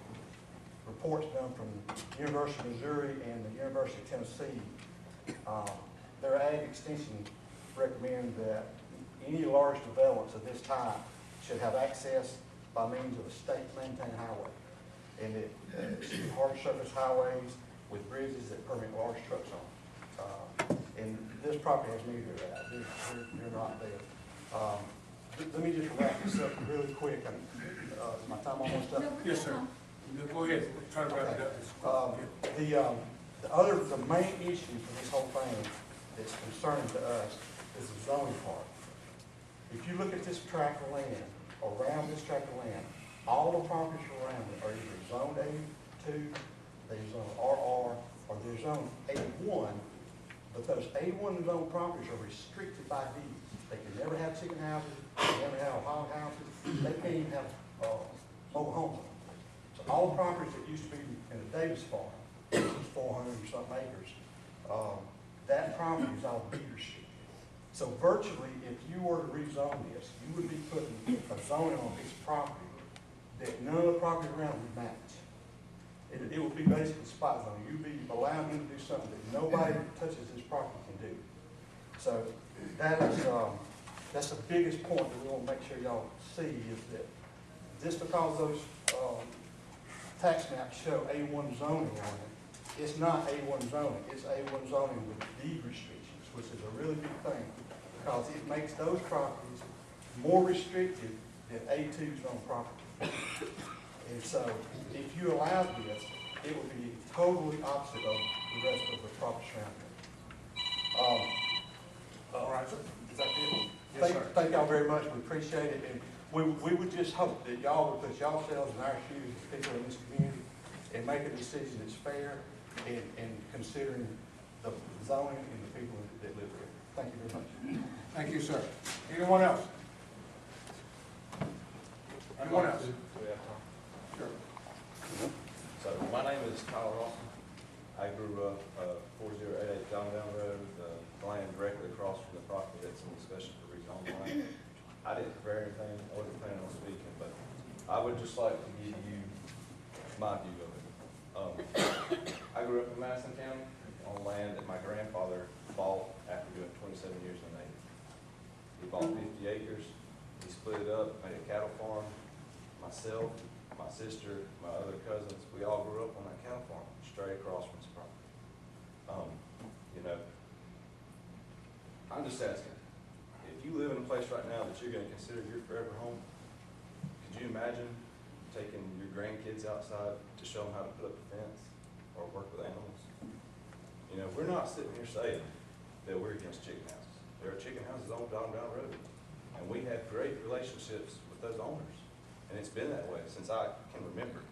reports done from the University of Missouri and the University of Tennessee, their ag extension recommend that any large developments of this type should have access by means of a state-maintained highway. And it should be hard surface highways with bridges that permit large trucks on. And this property has neither of that. They're not there. Let me just wrap this up really quick. Is my time almost up? Yes, sir. Go ahead, try to wrap it up. The main issue for this whole thing that's concerning to us is the zoning part. If you look at this tract of land, around this tract of land, all the properties around it are either zoned A2, they're zoned RR, or they're zoned A1, but those A1 zone properties are restricted by deed. They can never have chicken houses, they can never have hog houses, they can't even have mobile homes. So all the properties that used to be in the Davis farm, which is 400 or something acres, that property is all deed restricted. So virtually, if you were to rezone this, you would be putting a zoning on a piece of property that none of the property around would match. It would be basically spot zoning. You'd be allowing them to do something that nobody that touches this property can do. So that's the biggest point that we want to make sure y'all see is that just because those tax maps show A1 zoning on it, it's not A1 zoning. It's A1 zoning with deed restrictions, which is a really big thing because it makes those properties more restricted than A2 zone property. And so if you allow this, it would be totally opposite of the rest of the property around here. All right, sir. Is that it? Yes, sir. Thank y'all very much. We appreciate it. And we would just hope that y'all would put yourselves in our shoes as people in this community and make a decision that's fair and considering the zoning and the people that live here. Thank you very much. Thank you, sir. Anyone else? Anyone else? Sure. So, my name is Kyle Rawson. I grew up 4088 John Down Road, the land directly across from the property that's in discussion for rezoning. I didn't prepare anything, I wasn't planning on speaking, but I would just like to give you my view of it. I grew up in Madison County on land that my grandfather bought after doing 27 years in the Navy. He bought 50 acres, he split it up, made a cattle farm. Myself, my sister, my other cousins, we all grew up on that cattle farm, straight across from his property. I'm just asking, if you live in a place right now that you're gonna consider your forever home, could you imagine taking your grandkids outside to show them how to put up a fence or work with animals? You know, we're not sitting here saying that we're against chicken houses. There are chicken houses on Down Road, and we have great relationships with those owners. And it's been that way since I can remember.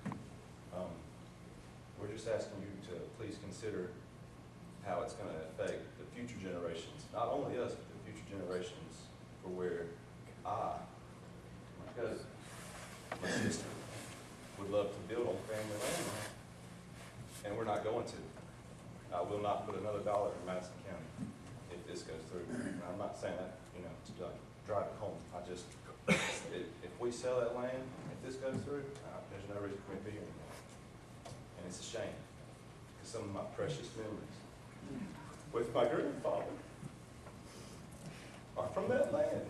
We're just asking you to please consider how it's going to affect the future generations, not only us, but the future generations for where I, my cousin, my sister, would love to build on family land. And we're not going to. I will not put another dollar in Madison County if this goes through. And I'm not saying that, you know, to drive it home. I just, if we sell that land, if this goes through, there's no reason for me to be here anymore. And it's a shame, because some of my precious memories with my grandfather are from that land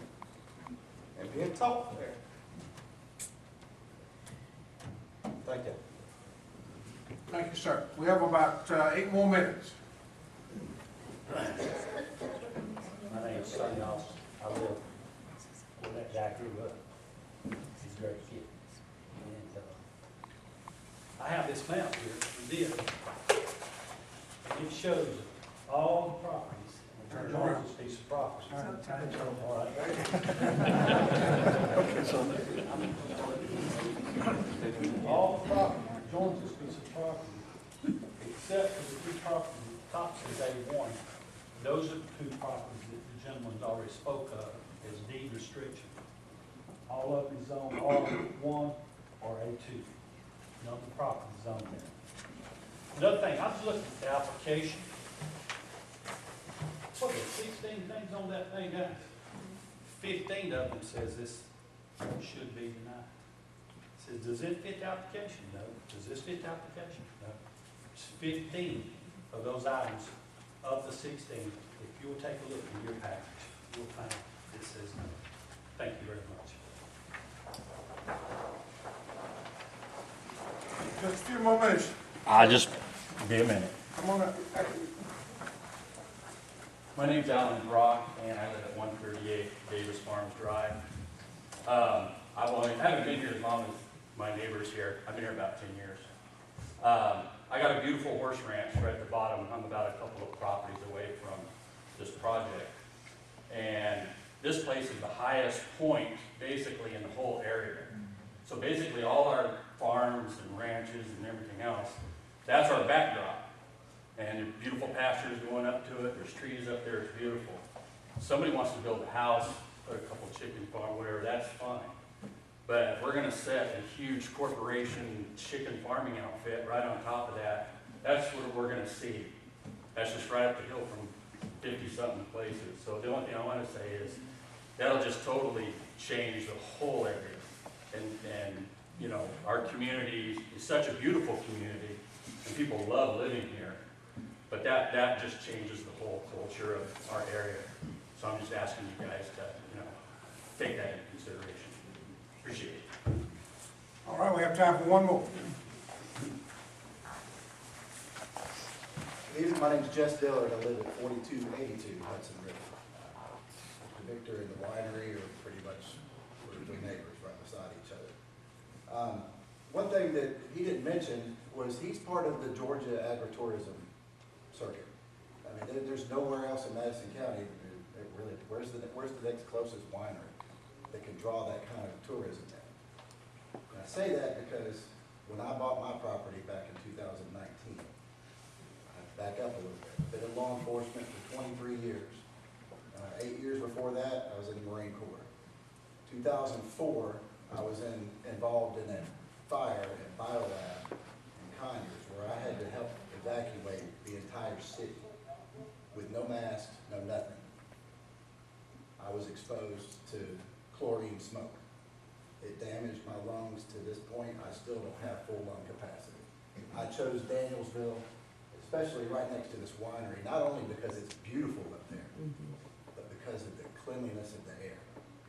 and being taught there. Thank you. Thank you, sir. We have about 8 more minutes. My name is Sonny Austin. I live where that guy grew up. He's a great kid. And I have this map here from this. And it shows all the properties. And George's piece of property. All right. All the property, George's piece of property, except for the two property tops is A1, Those are the two properties that the gentleman's already spoke of as deed restriction. All of them is zoned R1 or A2. None of the properties zoned there. Another thing, I was looking at the application. What, there's 16 things on that thing, guys? 15 of them says this should be denied. It says, does it fit the application? No. Does this fit the application? No. It's 15 of those items of the 16. If you'll take a look in your package, you'll find it says no. Thank you very much. Just a few more minutes. Be a minute. Come on up. My name's Alan Brock, and I live at 138 Davis Farms Drive. I haven't been here as long as my neighbors here. I've been here about 10 years. I got a beautiful horse ranch right at the bottom. I'm about a couple of properties away from this project. And this place is the highest point, basically, in the whole area. So basically, all our farms and ranches and everything else, that's our backdrop. And beautiful pastures going up to it, there's trees up there, it's beautiful. Somebody wants to build a house, put a couple chicken farm, whatever, that's fine. But if we're gonna set a huge corporation chicken farming outfit right on top of that, that's what we're gonna see. That's just right up the hill from 50-something places. So the only thing I wanna say is, that'll just totally change the whole area. And you know, our community is such a beautiful community, and people love living here. But that just changes the whole culture of our area. So I'm just asking you guys to, you know, take that into consideration. Appreciate it. All right, we have time for one more. Good evening, my name's Jess Dillard. I live at 4282 Hudson River. Victor and the winery are pretty much we're neighbors right beside each other. One thing that he didn't mention was he's part of the Georgia agritourism circuit. I mean, there's nowhere else in Madison County that really, where's the next closest winery that can draw that kind of tourism in? And I say that because when I bought my property back in 2019, I back up a little bit. Been in law enforcement for 23 years. 8 years before that, I was in the Marine Corps. 2004, I was involved in a fire at Biolab in Conyers, where I had to help evacuate the entire city with no mask, no nothing. I was exposed to chlorine smoke. It damaged my lungs to this point. I still don't have full lung capacity. I chose Danielsville, especially right next to this winery, not only because it's beautiful up there, but because of the cleanliness of the air.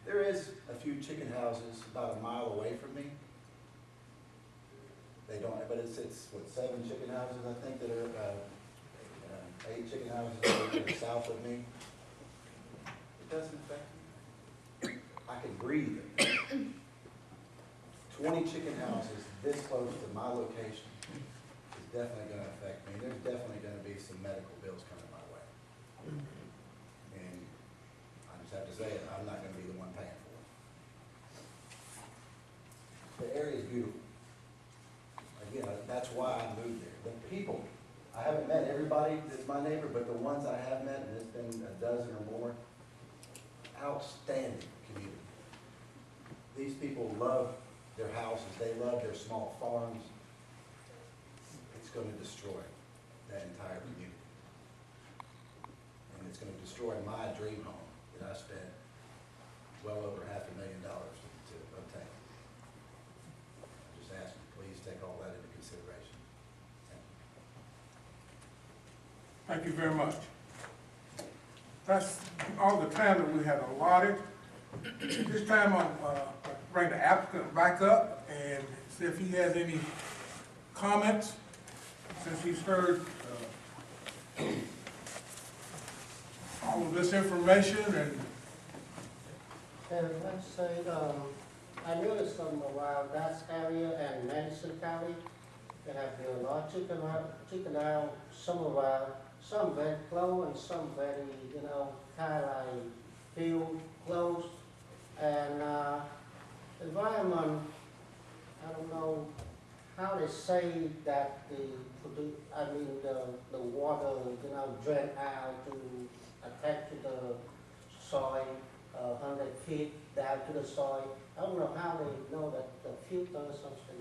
There is a few chicken houses about a mile away from me. They don't, but it's what, 7 chicken houses, I think, that are, 8 chicken houses that are south of me. It doesn't affect me. I can breathe it. 20 chicken houses this close to my location is definitely going to affect me. There's definitely going to be some medical bills coming my way. And I just have to say it, I'm not going to be the one paying for it. The area is beautiful. Again, that's why I moved there. The people, I haven't met everybody that's my neighbor, but the ones I have met, and it's been a dozen or more, outstanding community. These people love their houses, they love their small farms. It's going to destroy that entire community. And it's going to destroy my dream home that I spent well over $500,000 to obtain. I just ask you, please take all that into consideration. Thank you very much. That's all the time that we have allotted. At this time, I'll bring the applicant back up and see if he has any comments, since he's heard all of this information. And let's say, I noticed on the Wild Dutch area and Madison County, they have a lot of chicken out, some very close and some very, kind of like field close. And environment, I don't know how they say that the water, drain out to attach to the soil, 100 feet down to the soil. I don't know how they know that the filter or something,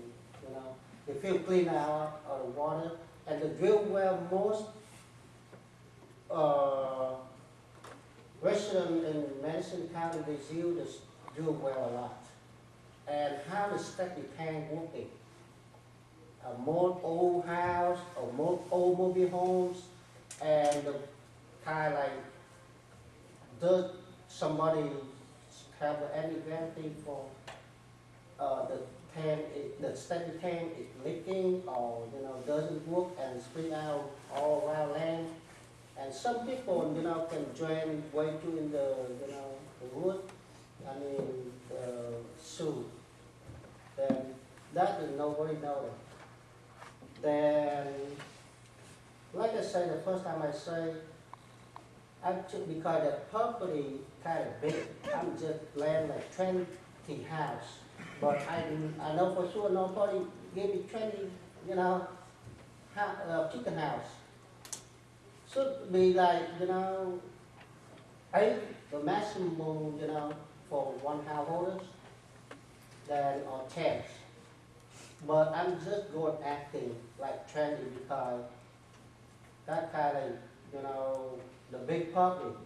they feel clean out of the water. And the drill well, most residents in Madison County, they use this drill well a lot. And how the septic tank working? More old house or more old mobile homes, and the kind like, does somebody have any guarantee for the septic tank is leaking or doesn't work and spring out all around land? And some people can drain way too in the the wood, the sewer. Then that is nobody know that. Then, like I said, the first time I say, because the property kind of big, I'm just land like 20 house, but I know for sure nobody gave me 20, chicken house. Should be like, 8, the maximum, for one householders, then or 10. But I'm just going acting like trendy because that kind of, the big property.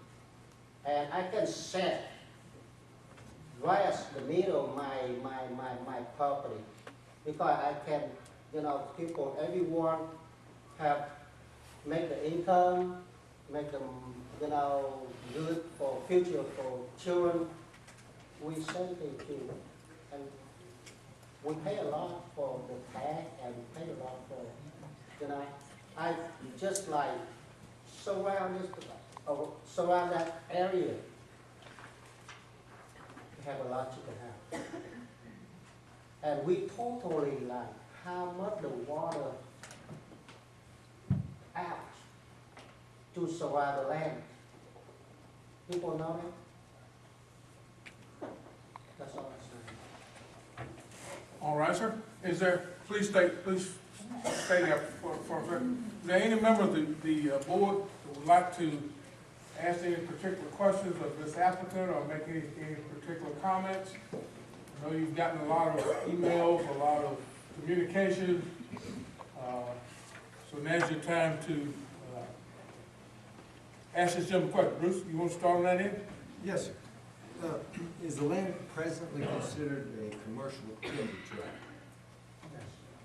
And I can set right as the middle of my property. Because I can, people, everyone have, make the income, make them, good for future for children. We send it to, and we pay a lot for the tax and we pay a lot for, I just like surround that area. We have a lot you can have. And we totally like how much the water out to surround the land. People know that? That's all I'm saying. All right, sir. Is there, please stay there for a second. Is there any member of the board that would like to ask any particular questions of this applicant or make any particular comments? I know you've gotten a lot of emails, a lot of communication. So now's your time to ask this gentleman a question. Bruce, you want to start on that end? Yes, sir. Is the land presently considered a commercial timber tract?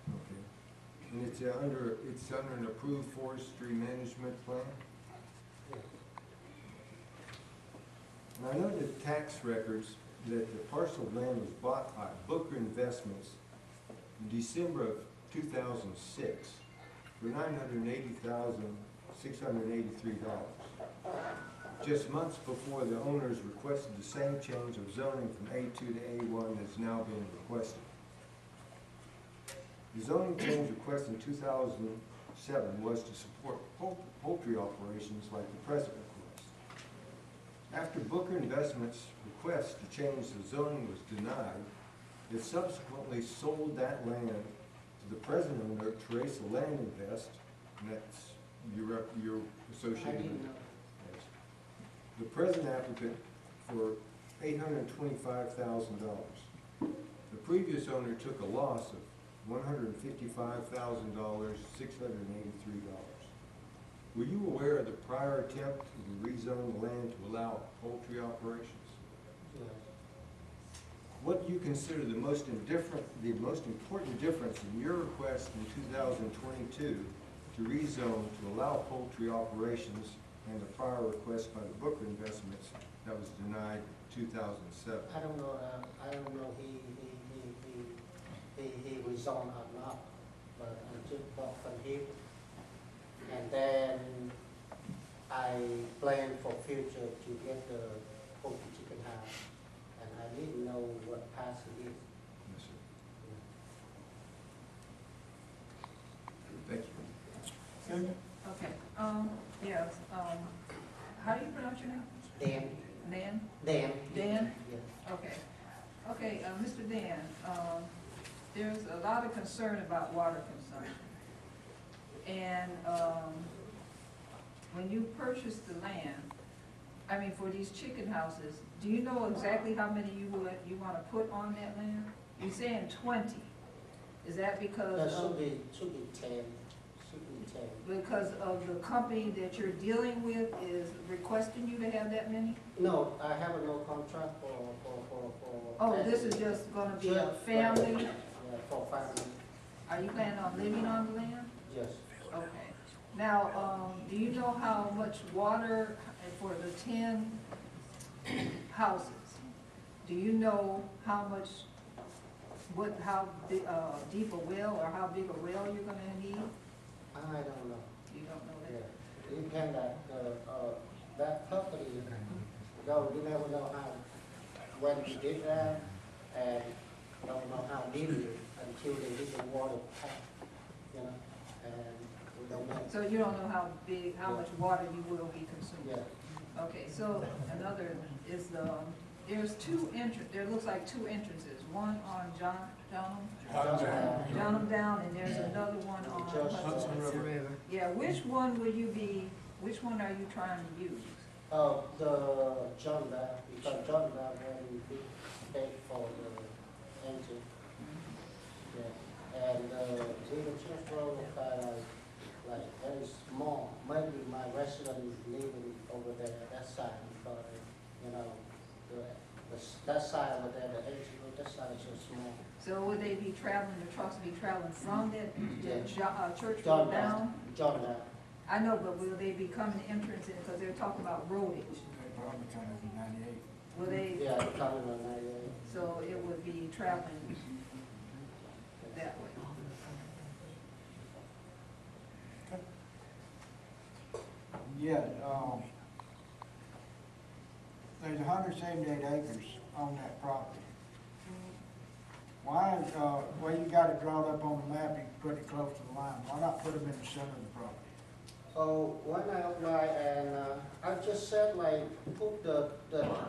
Okay. And it's under an approved forestry management plan? And I know the tax records that the parcel of land was bought by Booker Investments in December of 2006 for $980,683. Just months before the owners requested the same change of zoning from A2 to A1 that's now being requested. The zoning change request in 2007 was to support poultry operations like the present request. After Booker Investments' request to change the zoning was denied, it subsequently sold that land to the present owner, Teresa Land Invest, and that's your associated with it. The present applicant for $825,000. The previous owner took a loss of $155,683. Were you aware of the prior attempt to rezone the land to allow poultry operations? Yes. What do you consider the most important difference in your request in 2022 to rezone to allow poultry operations and the prior request by the Booker Investments that was denied in 2007? I don't know he rezoned or not, but I just bought from him. And then I plan for future to get the poultry chicken house, and I didn't know what pass it is. Yes, sir. Thank you. Okay, yes, how do you pronounce your name? Dan. Dan? Dan. Dan? Yes. Okay. Okay, Mr. Dan, there's a lot of concern about water consumption. And, when you purchase the land, I mean, for these chicken houses, do you know exactly how many you wanna put on that land? You're saying 20. Is that because That of, should be 10, because of the company that you're dealing with is requesting you to have that many? No, I have no contract for. Oh, this is just gonna be a Just family? Yeah, for family, Are you planning on living on the land? yes. Okay. Now, do you know how much water for the 10 houses? Do you know how much, deep a well or how big a well you're gonna need? I don't know. You don't know that? Yeah. It depends that property, you never know when we did that, and don't know how deep it is until they did the water pipe, you know, and we don't know. So you don't know how much water you will be consuming? Yeah. Okay, so another is there's there looks like two entrances, one on Johnham Down, and there's another one on Hudson River. Yeah, which one are you trying to use? The John Down, because John Down very big state for the engine. Yeah, and even Church Road is kind of like very small. Maybe my resident is living over there, that side, because, you know, that side over there, the engine road, that side is so small. So would they be traveling, the trucks be traveling from that Church John Road down? John Down. I know, but will they be coming entrance in, because they're talking about roadage? They probably coming from 98. Will they? Yeah, coming on 98. So it would be traveling that way. Yeah, there's 178 acres on that property. Why, well, you got it drawn up on the map, you can put it close to the line. Why not put them in the center of the property? Oh, when I applied, and I just said like, put the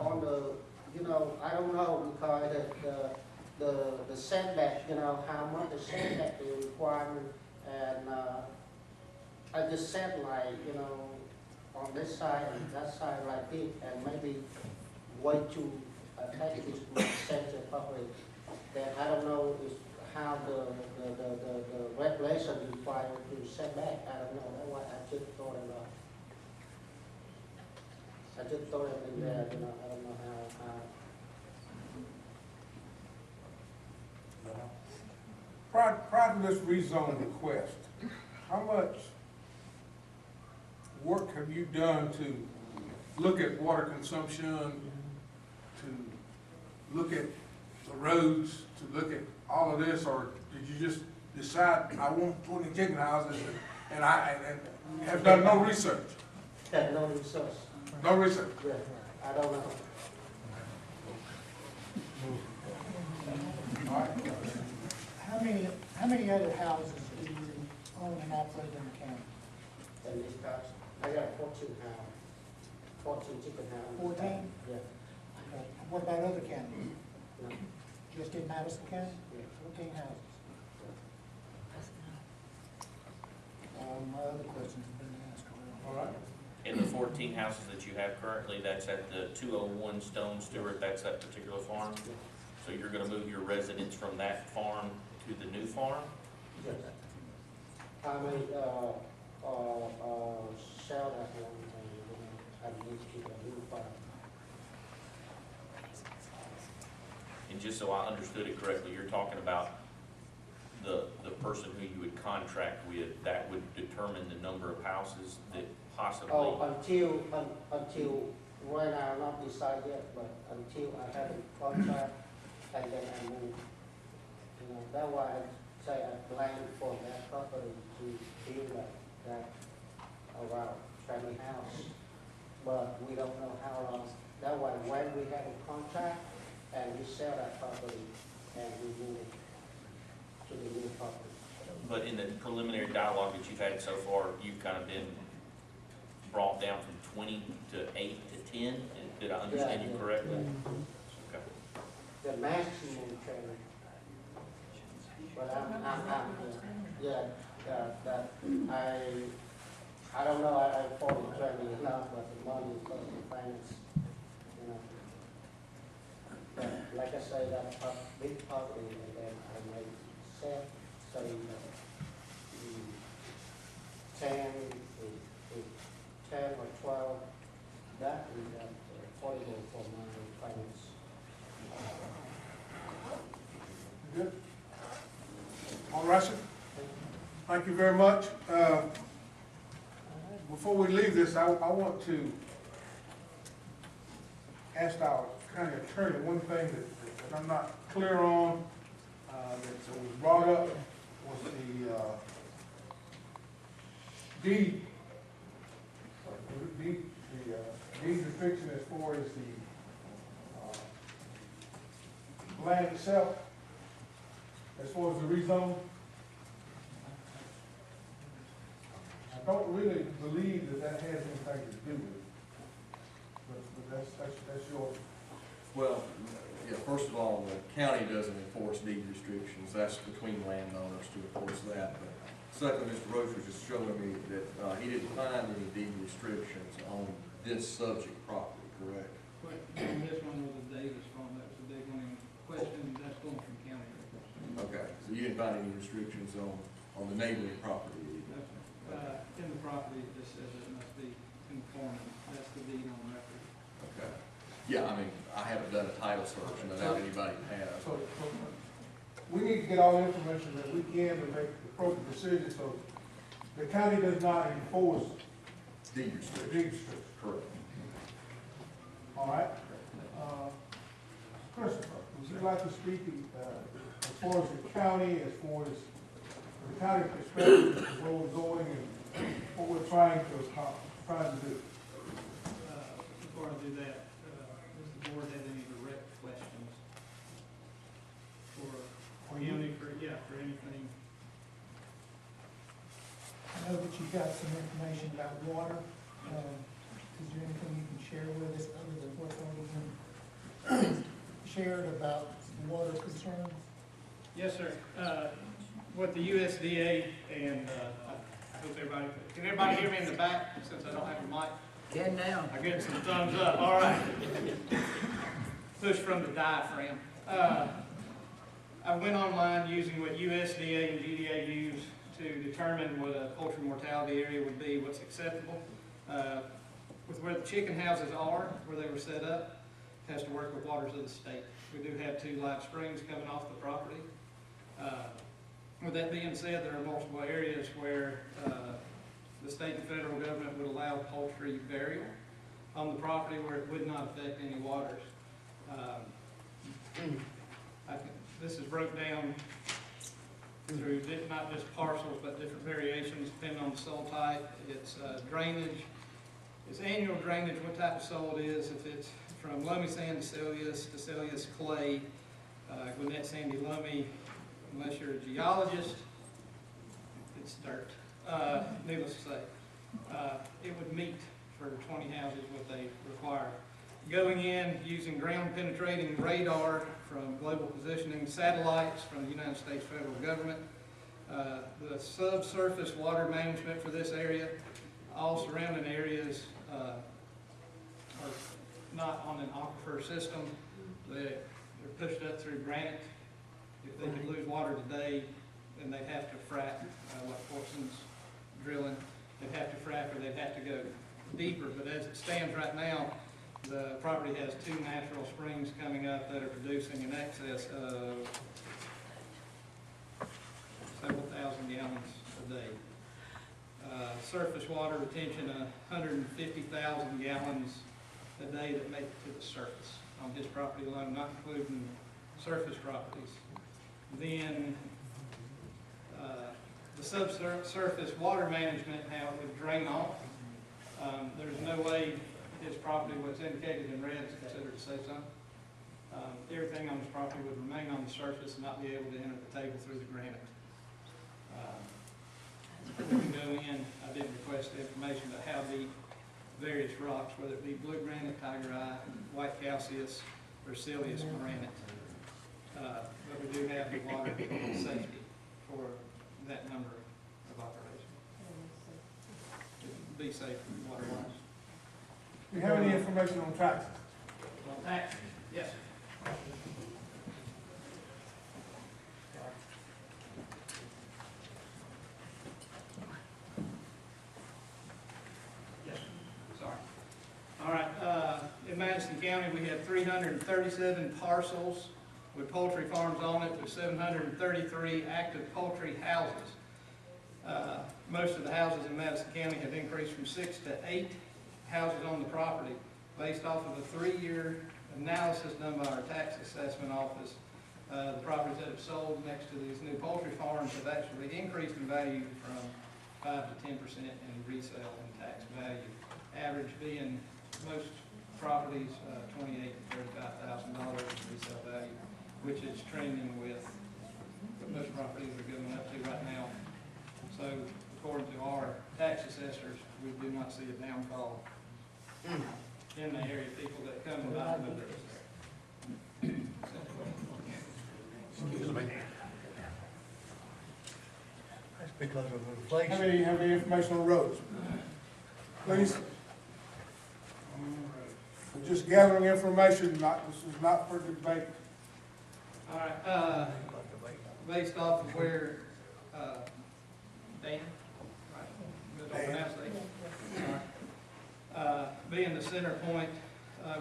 on the, you know, I don't know, because the setback, you know, how much the setback they require, and I just said like, you know, on this side and that side like this, and maybe way to attack this center property. Then I don't know is how the regulation require to set back. I don't know. That's why I just thought about. I just thought it in there. You know, I don't know how. Prior to this rezone request, how much work have you done to look at water consumption, to look at the roads, to look at all of this, or did you just decide, I want 20 chicken houses, and have done no research? Yeah, no research. No research? Yeah, I don't know. All right. How many other houses do you own and operate in the county? And this house, I got 14 houses, 14 chicken houses. 14? Yeah. Okay. What about other counties? No. Just in Madison County? Yeah. 14 houses. My other questions have been asked already. All right. In the 14 houses that you have currently, that's at the 201 Stone Stewart, that's that particular farm? So you're gonna move your residents from that farm to the new farm? Yes. I mean, sell that one, and I need to keep a new farm. And just so I understood it correctly, you're talking about the person who you would contract with, that would determine the number of houses that possibly? Oh, until when I not decide yet, but until I have a contract, and then I move. You know, that's why I say I plan for that property to build that around 20 house. But we don't know how long. That's why when we have a contract and we sell that property and we move to the new property. But in the preliminary dialogue that you've had so far, you've kind of been brought down from 20 to 8 to 10? Did I understand you correctly? Yeah. Okay. The maximum training. But yeah, I don't know, I follow the trending enough, but the money is going to finance, you know. But like I say, that's a big property, and then I might say 10 or 12, that is affordable for my finance. Good. All right, sir. Thank you very much. Before we leave this, I want to ask our county attorney one thing that I'm not clear on, that was brought up, was the deed restriction as far as the land itself, as far as the rezone. I don't really believe that has anything to do with it, but that's your. Well, yeah, first of all, the county doesn't enforce deed restrictions. That's between landowners to enforce that. But second, Mr. Roach was just showing me that he didn't find any deed restrictions on this subject property, correct? But this one was a Davis farm, that was a big one in question, that's going from county. Okay, so you didn't find any restrictions on the neighboring property either? In the property, it just says it must be conforming, that's the deed on record. Okay. Yeah, I mean, I haven't done a title search, and I doubt anybody has. So we need to get all the information that we can to make the appropriate decision, so the county does not enforce Deed restrictions. deed restrictions. Correct. All right? Christopher, would you like to speak as far as the county, as far as the county perspective, where we're going and what we're trying to do? Before I do that, does the board have any direct questions for county, for anything? I know that you've got some information about water. Is there anything you can share with us other than what's already been shared about water concerns? Yes, sir. What the USDA and, I hope can everybody hear me in the back since I don't have a mic? Get down. I get some thumbs up, all right. Push from the diaphragm. I went online using what USDA and GDA use to determine what a poultry mortality area would be, what's acceptable. With where the chicken houses are, where they were set up, has to work with waters of the state. We do have 2 live springs coming off the property. With that being said, there are multiple areas where the state and federal government would allow poultry burial on the property where it would not affect any waters. This is broke down through not just parcels, but different variations depending on the soil type. It's drainage, it's annual drainage, what type of soil it is. If it's from loamy sand to cellulose clay, Gwinnett sandy loamy, unless you're a geologist, it's dirt. Needless to say, it would meet for 20 houses what they require. Going in using ground penetrating radar from global positioning satellites from the United States federal government. The subsurface water management for this area, all surrounding areas are not on an aquifer system. They're pushed up through granite. If they could lose water today, then they'd have to frack, like Forson's drilling. They'd have to frack or they'd have to go deeper. But as it stands right now, the property has 2 natural springs coming up that are producing in excess of several thousand gallons a day. Surface water retention, 150,000 gallons a day that make it to the surface on his property alone, not including surface properties. Then the subsurface water management, how it would drain off. There's no way his property, what's indicated in red, is considered a safe zone. Everything on his property would remain on the surface and not be able to enter the table through the granite. When we go in, I did request information about how deep various rocks, whether it be blue granite, tiger eye, white calcareous, or siliceous granite. But we do have the water safety for that number of operations. Be safe water-wise. Do you have any information on taxes? On taxes, yes. Yes, sorry. All right, in Madison County, we have 337 parcels with poultry farms on it, with 733 active poultry houses. Most of the houses in Madison County have increased from 6 to 8 houses on the property based off of a 3-year analysis done by our tax assessment office. The properties that have sold next to these new poultry farms have actually increased in value from 5 to 10% in resale and tax value. Average being most properties, $28,000 to $35,000 in resale value, which is trending with what most properties are going up to right now. So according to our tax assessors, we do not see a downfall in the area of people that come and buy them. Excuse me. That's because of inflation. Have any information on roads? Please. We're just gathering information, this is not for debate. All right, based off of where, Dan, right, good pronounce that. Being the center point,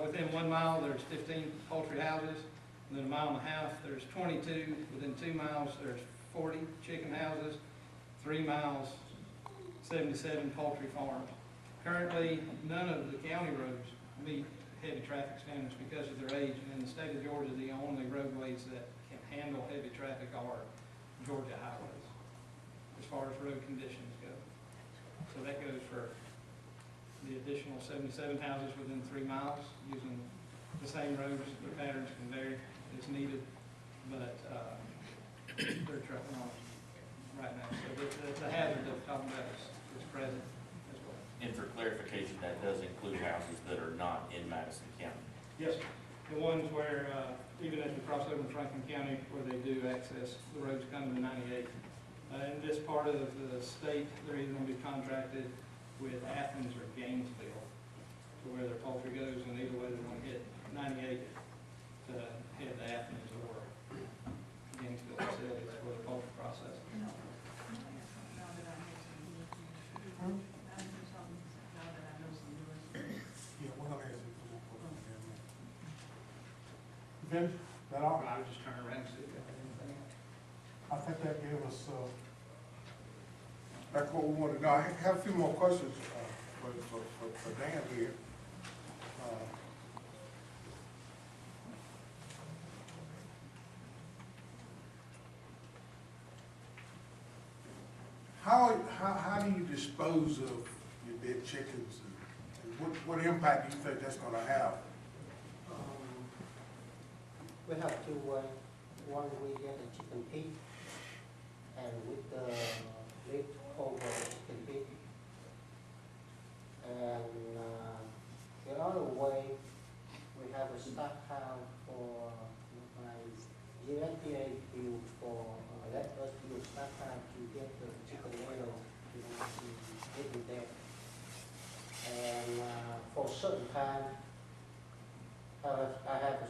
within 1 mile, there's 15 poultry houses. Within 1.5 miles, there's 22. Within 2 miles, there's 40 chicken houses. 3 miles, 77 poultry farms. Currently, none of the county roads meet heavy traffic standards because of their age. And in the state of Georgia, the only roadways that can handle heavy traffic are Georgia highways, as far as road conditions go. So that goes for the additional 77 houses within 3 miles using the same roads. The patterns can vary as needed, but they're trucking on right now. So the hazard that we're talking about is present as well. And for clarification, that does include houses that are not in Madison County. Yes, the ones where, even as we cross over in Franklin County, where they do access the roads coming to 98. In this part of the state, they're either going to be contracted with Athens or Gainesville to where their poultry goes, and either way they're going to hit 98 to head to Athens or Gainesville facilities for the poultry process. Finished? That all? I was just turning around to see if you have anything else. I think that gave us, that's what we wanted to know. I have a few more questions for Dan here. How do you dispose of your dead chickens, and what impact do you think that's gonna have? We have 2 ways. One, we get a chicken pig, and with the leftover chicken pig. And the other way, we have a stockpile for USDA build for let us build stockpile to get the chicken oil, to get it there. And for a certain time, I have to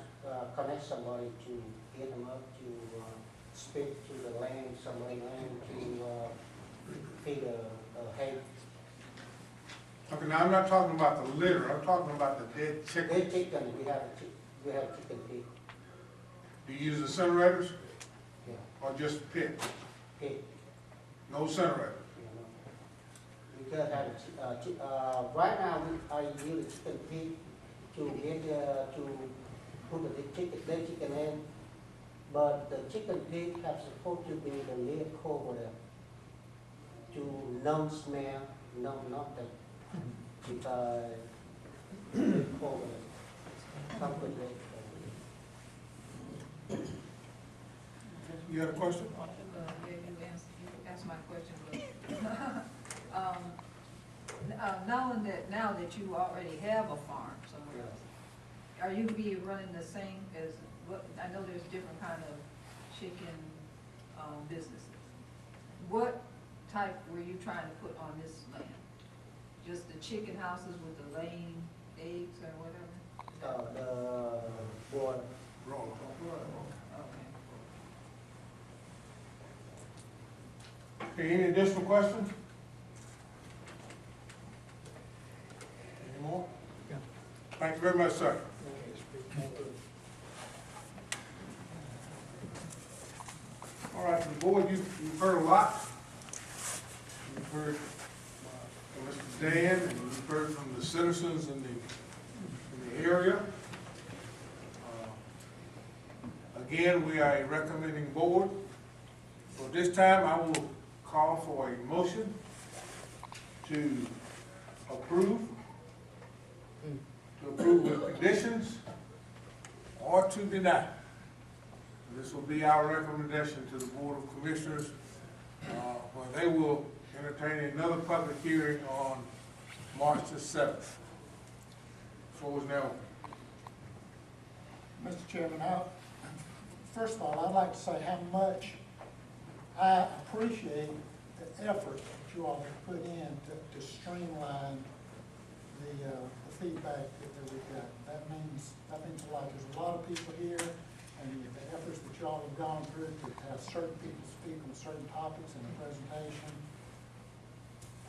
connect somebody to get them up to speak to the land, somebody land to feed a hay. Okay, now I'm not talking about the litter, I'm talking about the dead chicken. Dead chicken, we have chicken pig. Do you use incinerators Yeah, or just pit? pig. No incinerators? We can have right now I use chicken pig to get to put the chicken in, but the chicken pig have supposed to be the lid cover to non smell, not the because lid cover come with it. You had a question? Yeah, you answered my question, but, now that you already have a farm somewhere else, are you be running the same as, I know there's different kind of chicken, businesses. What type were you trying to put on this land? Just the chicken houses with the laying eggs or whatever? The board. Okay. Okay, any additional questions? Any more? Thank you very much, sir. All right, the board, you've heard a lot. You've heard from Mr. Dan, and you've heard from the citizens in the area. Again, we are a recommending board. So this time, I will call for a motion to approve with conditions or to deny. This will be our recommendation to the Board of Commissioners, when they will entertain another public hearing on March the 7th. Floor is now open. Mr. Chairman, first of all, I'd like to say how much I appreciate the effort that you all have put in to streamline the feedback that we've got. That means a lot. There's a lot of people here, and the efforts that you all have gone through to have certain people speak on certain topics in the presentation,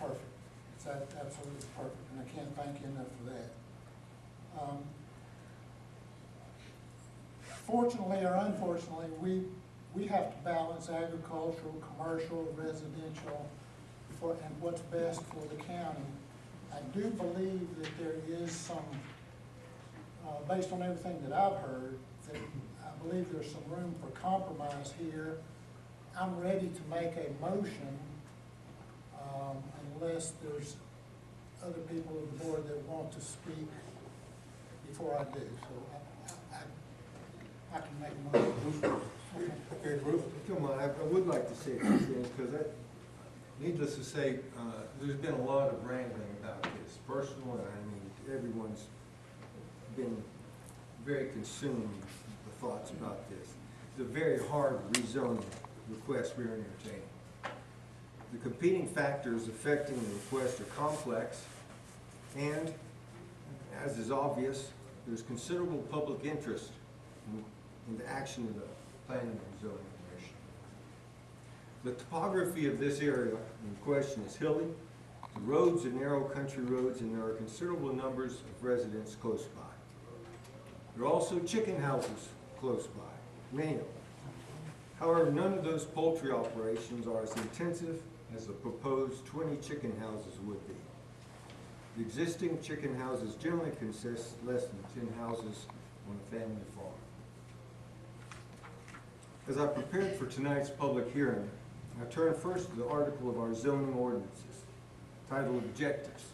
perfect. It's absolutely perfect, and I can't thank you enough for that. Fortunately or unfortunately, we have to balance agricultural, commercial, residential, and what's best for the county. I do believe that there is some, based on everything that I've heard, that I believe there's some room for compromise here. I'm ready to make a motion, unless there's other people of the board that want to speak before I do. So I can make a motion. Okay, Bruce? If you don't mind, I would like to say a few things, because needless to say, there's been a lot of wrangling about this. Personal, and I mean, everyone's been very consumed with thoughts about this. It's a very hard rezoning request we're entertaining. The competing factors affecting the request are complex, and, as is obvious, there's considerable public interest in the action of the Planning and Zoning Commission. The topography of this area in question is hilly. The roads are narrow country roads, and there are considerable numbers of residents close by. There are also chicken houses close by, many of them. However, none of those poultry operations are as intensive as the proposed 20 chicken houses would be. The existing chicken houses generally consist less than 10 houses on a family farm. As I prepared for tonight's public hearing, I turned first to the article of our zoning ordinances, titled Objectives.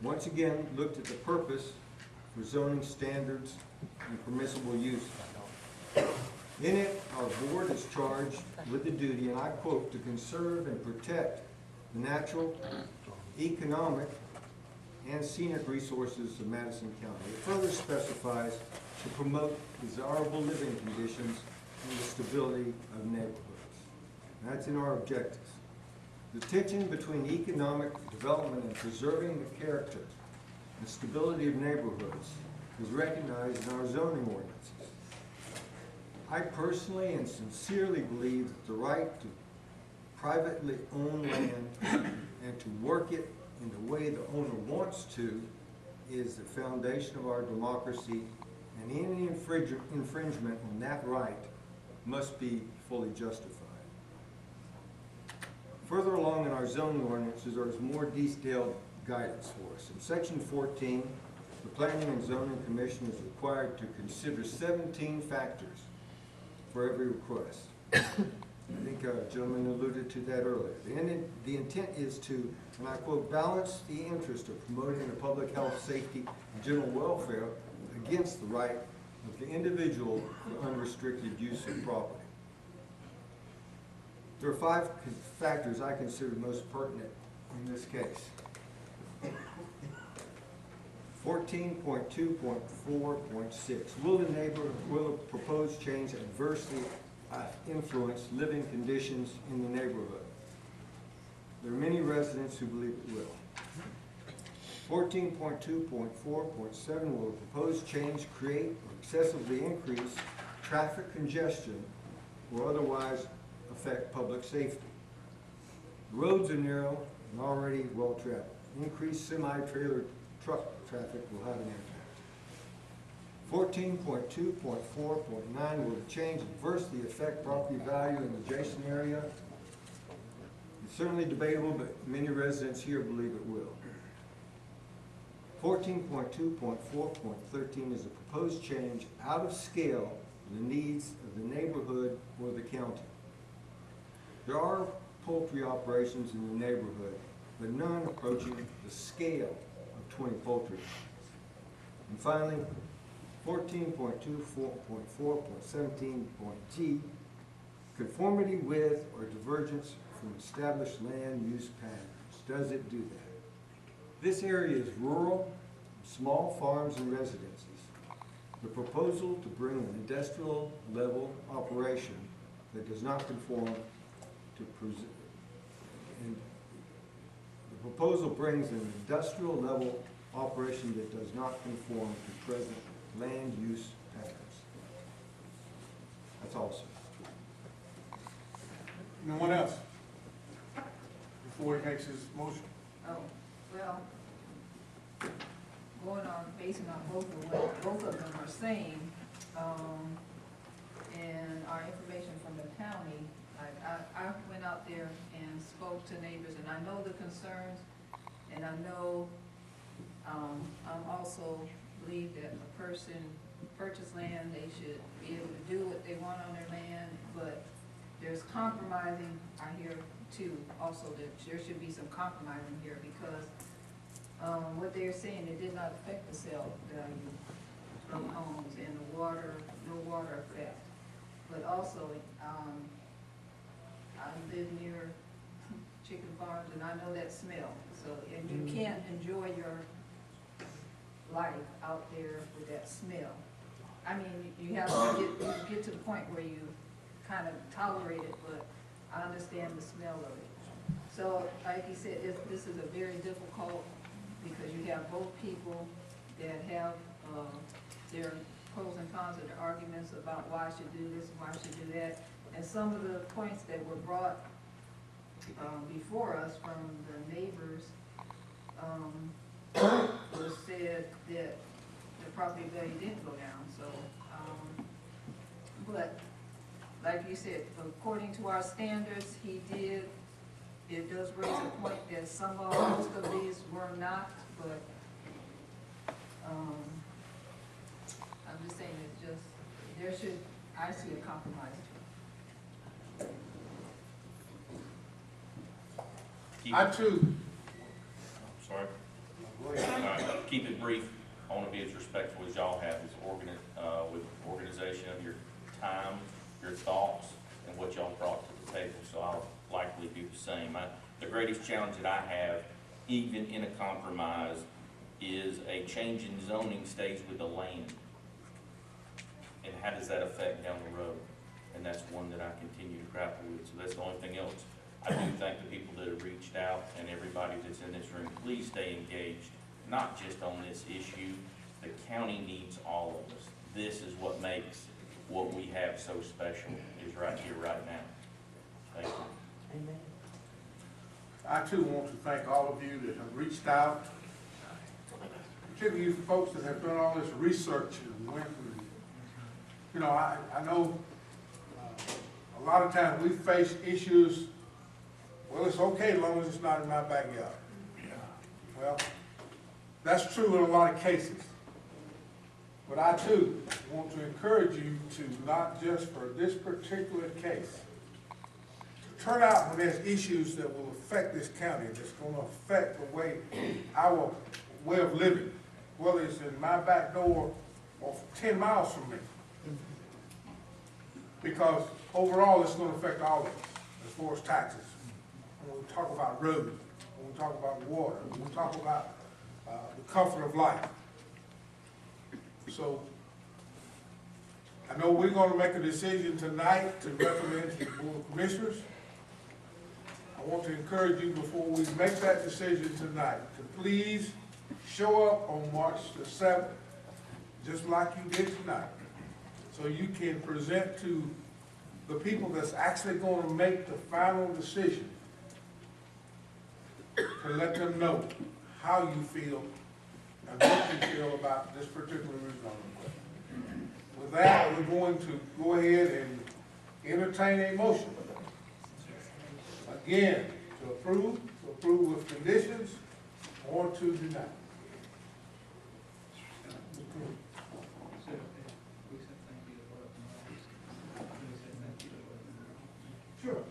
Once again, looked at the purpose for zoning standards and permissible use. In it, our board is charged with the duty, and I quote, to conserve and protect the natural, economic, and scenic resources of Madison County. It further specifies to promote desirable living conditions and the stability of neighborhoods. That's in our objectives. The tension between economic development and preserving the character and stability of neighborhoods is recognized in our zoning ordinances. I personally and sincerely believe that the right to privately own land and to work it in the way the owner wants to is the foundation of our democracy, and any infringement on that right must be fully justified. Further along in our zoning ordinances, there is more detailed guidance for us. In section 14, the Planning and Zoning Commission is required to consider 17 factors for every request. I think a gentleman alluded to that earlier. The intent is to, and I quote, balance the interest of promoting the public health, safety, and general welfare against the right of the individual for unrestricted use of property. There are 5 factors I consider most pertinent in this case. 14.2.4.6. Will a proposed change adversely influence living conditions in the neighborhood. There are many residents who believe it will. 14.2.4.7 will a proposed change create or excessively increase traffic congestion or otherwise affect public safety. Roads are narrow and already well-traveled. Increased semi-trailer truck traffic will have an impact. 14.2.4.9 will the change adversely affect property value in the adjacent area. It's certainly debatable, but many residents here believe it will. 14.2.4.13 is a proposed change out of scale to the needs of the neighborhood or the county. There are poultry operations in the neighborhood, but none approaching the scale of 20 poultry. And finally, 14.2.4.17.g, conformity with or divergence from established land use patterns. Does it do that? This area is rural, small farms and residences. The proposal to bring an industrial level operation that does not conform to the proposal brings an industrial level operation that does not conform to present land use patterns. That's all, sir. No one else? Before he makes his motion. Oh, well, going on, basing on both of what both of them are saying, and our information from the county, I went out there and spoke to neighbors, and I know the concerns, and I know, I'm also believe that a person purchase land, they should be able to do what they want on their land, but there's compromising, I hear too, also that there should be some compromising here, because what they're saying, it did not affect the sale value of homes and the water, no water effect. But also, I live near chicken farms and I know that smell. So, and you can't enjoy your life out there with that smell. I mean, you have to get to the point where you kind of tolerate it, but I understand the smell of it. So, like you said, this is a very difficult, because you have both people that have their pros and cons of the arguments about why I should do this, why I should do that. And some of the points that were brought before us from the neighbors was said that the property value didn't go down. So, but like you said, according to our standards, it does raise a point that most of these were not, but I'm just saying I see a compromise. I too. Sorry. Keep it brief. I want to be as respectful as y'all have with organization of your time, your thoughts, and what y'all brought to the table. So I'll likely do the same. The greatest challenge that I have, even in a compromise, is a change in zoning stays with the land. And how does that affect down the road? And that's one that I continue to grapple with. So that's the only thing else. I do thank the people that have reached out and everybody that's in this room. Please stay engaged, not just on this issue. The county needs all of us. This is what makes what we have so special, is right here, right now. Thank you. Amen. I too want to thank all of you that have reached out, particularly you folks that have done all this research and went through. You know, I know a lot of times we face issues, well, it's okay as long as it's not in my backyard. Well, that's true in a lot of cases. But I too want to encourage you to not just for this particular case, turn out when there's issues that will affect this county, that's going to affect the way, our way of living, whether it's in my back door or 10 miles from me. Because overall, it's going to affect all of us as far as taxes. When we talk about roads, when we talk about water, when we talk about the comfort of life. So I know we're gonna make a decision tonight to recommend to the Board of Commissioners. I want to encourage you before we make that decision tonight to please show up on March the 7th, just like you did tonight, so you can present to the people that's actually gonna make the final decision, to let them know how you feel and what you feel about this particular rezoning question. With that, we're going to go ahead and entertain a motion. Again, to approve with conditions, or to deny. Sure.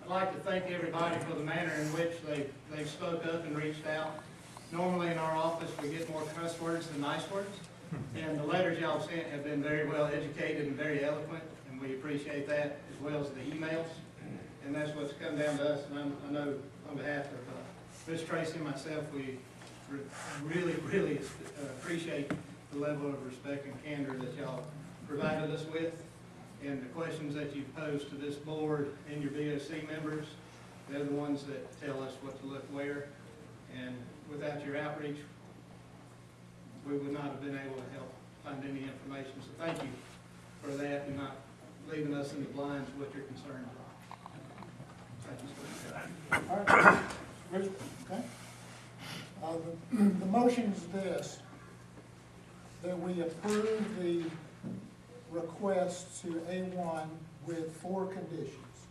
I'd like to thank everybody for the manner in which they spoke up and reached out. Normally in our office, we get more cuss words than nice words, and the letters y'all sent have been very well educated and very eloquent, and we appreciate that, as well as the emails. And that's what's come down to us, and I know on behalf of Ms. Tracy and myself, we really appreciate the level of respect and candor that y'all provided us with, and the questions that you've posed to this board and your BOC members. They're the ones that tell us what to look where, and without your outreach, we would not have been able to help find any information. So thank you for that and not leaving us in the blinds with your concerns are. All right. Richard, okay. The motion is this, that we approve the request to A1 with 4 conditions.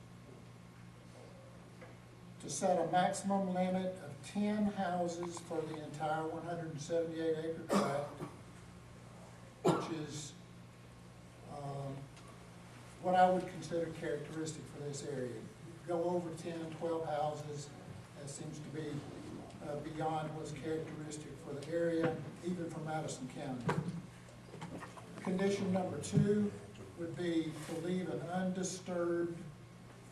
To set a maximum limit of 10 houses for the entire 178 acre tract, which is what I would consider characteristic for this area. Go over 10, 12 houses, that seems to be beyond what's characteristic for the area, even for Madison County. Condition number 2 would be to leave an undisturbed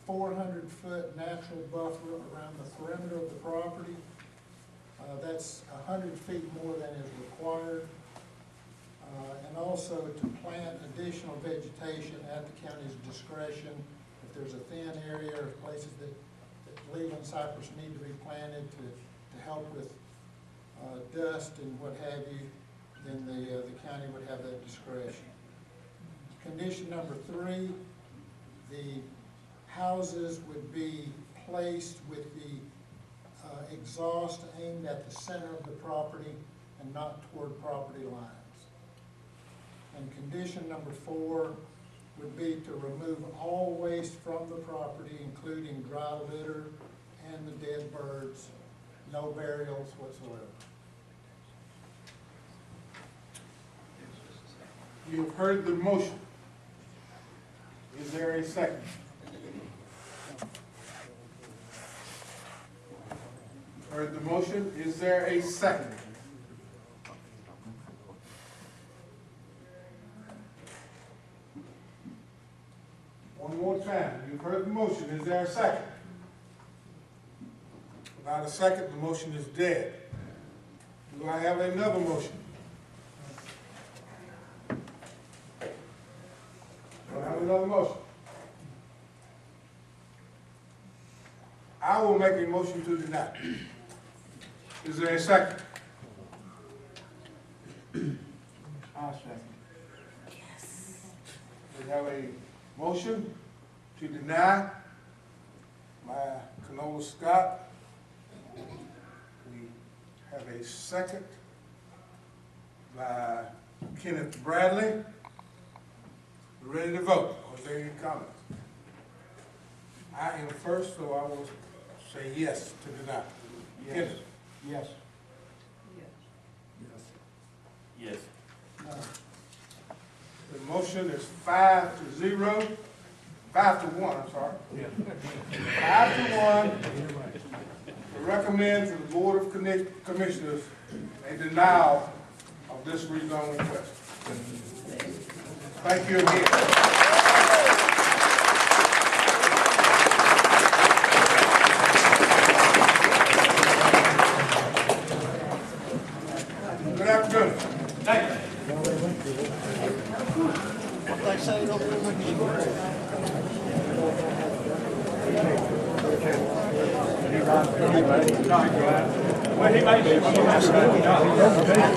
400-foot natural buffer around the perimeter of the property. That's 100 feet more than is required. And also to plant additional vegetation at the county's discretion. If there's a thin area or places that Leland cypress need to be planted to help with dust and what have you, then the county would have that discretion. Condition number 3, the houses would be placed with the exhaust aimed at the center of the property and not toward property lines. And condition number 4 would be to remove all waste from the property, including dry litter and the dead birds, no burials whatsoever. You've heard the motion. Is there a second? Heard the motion. Is there a second? One more time. You've heard the motion. Is there a second? Without a second, the motion is dead. Do I have another motion? Do I have another motion? I will make a motion to deny. Is there a second? I'll second. Yes. We have a motion to deny by Canola Scott. We have a second by Kenneth Bradley. We're ready to vote. Was there any comments? I am first, so I will say yes to deny. Yes. Kenneth? Yes. Yes. No. The motion is 5-0, 5-1, I'm sorry. 5-1 to recommend to the Board of Commissioners a denial of this rezone request. Thank you again. Good afternoon. What they say Well, he may be.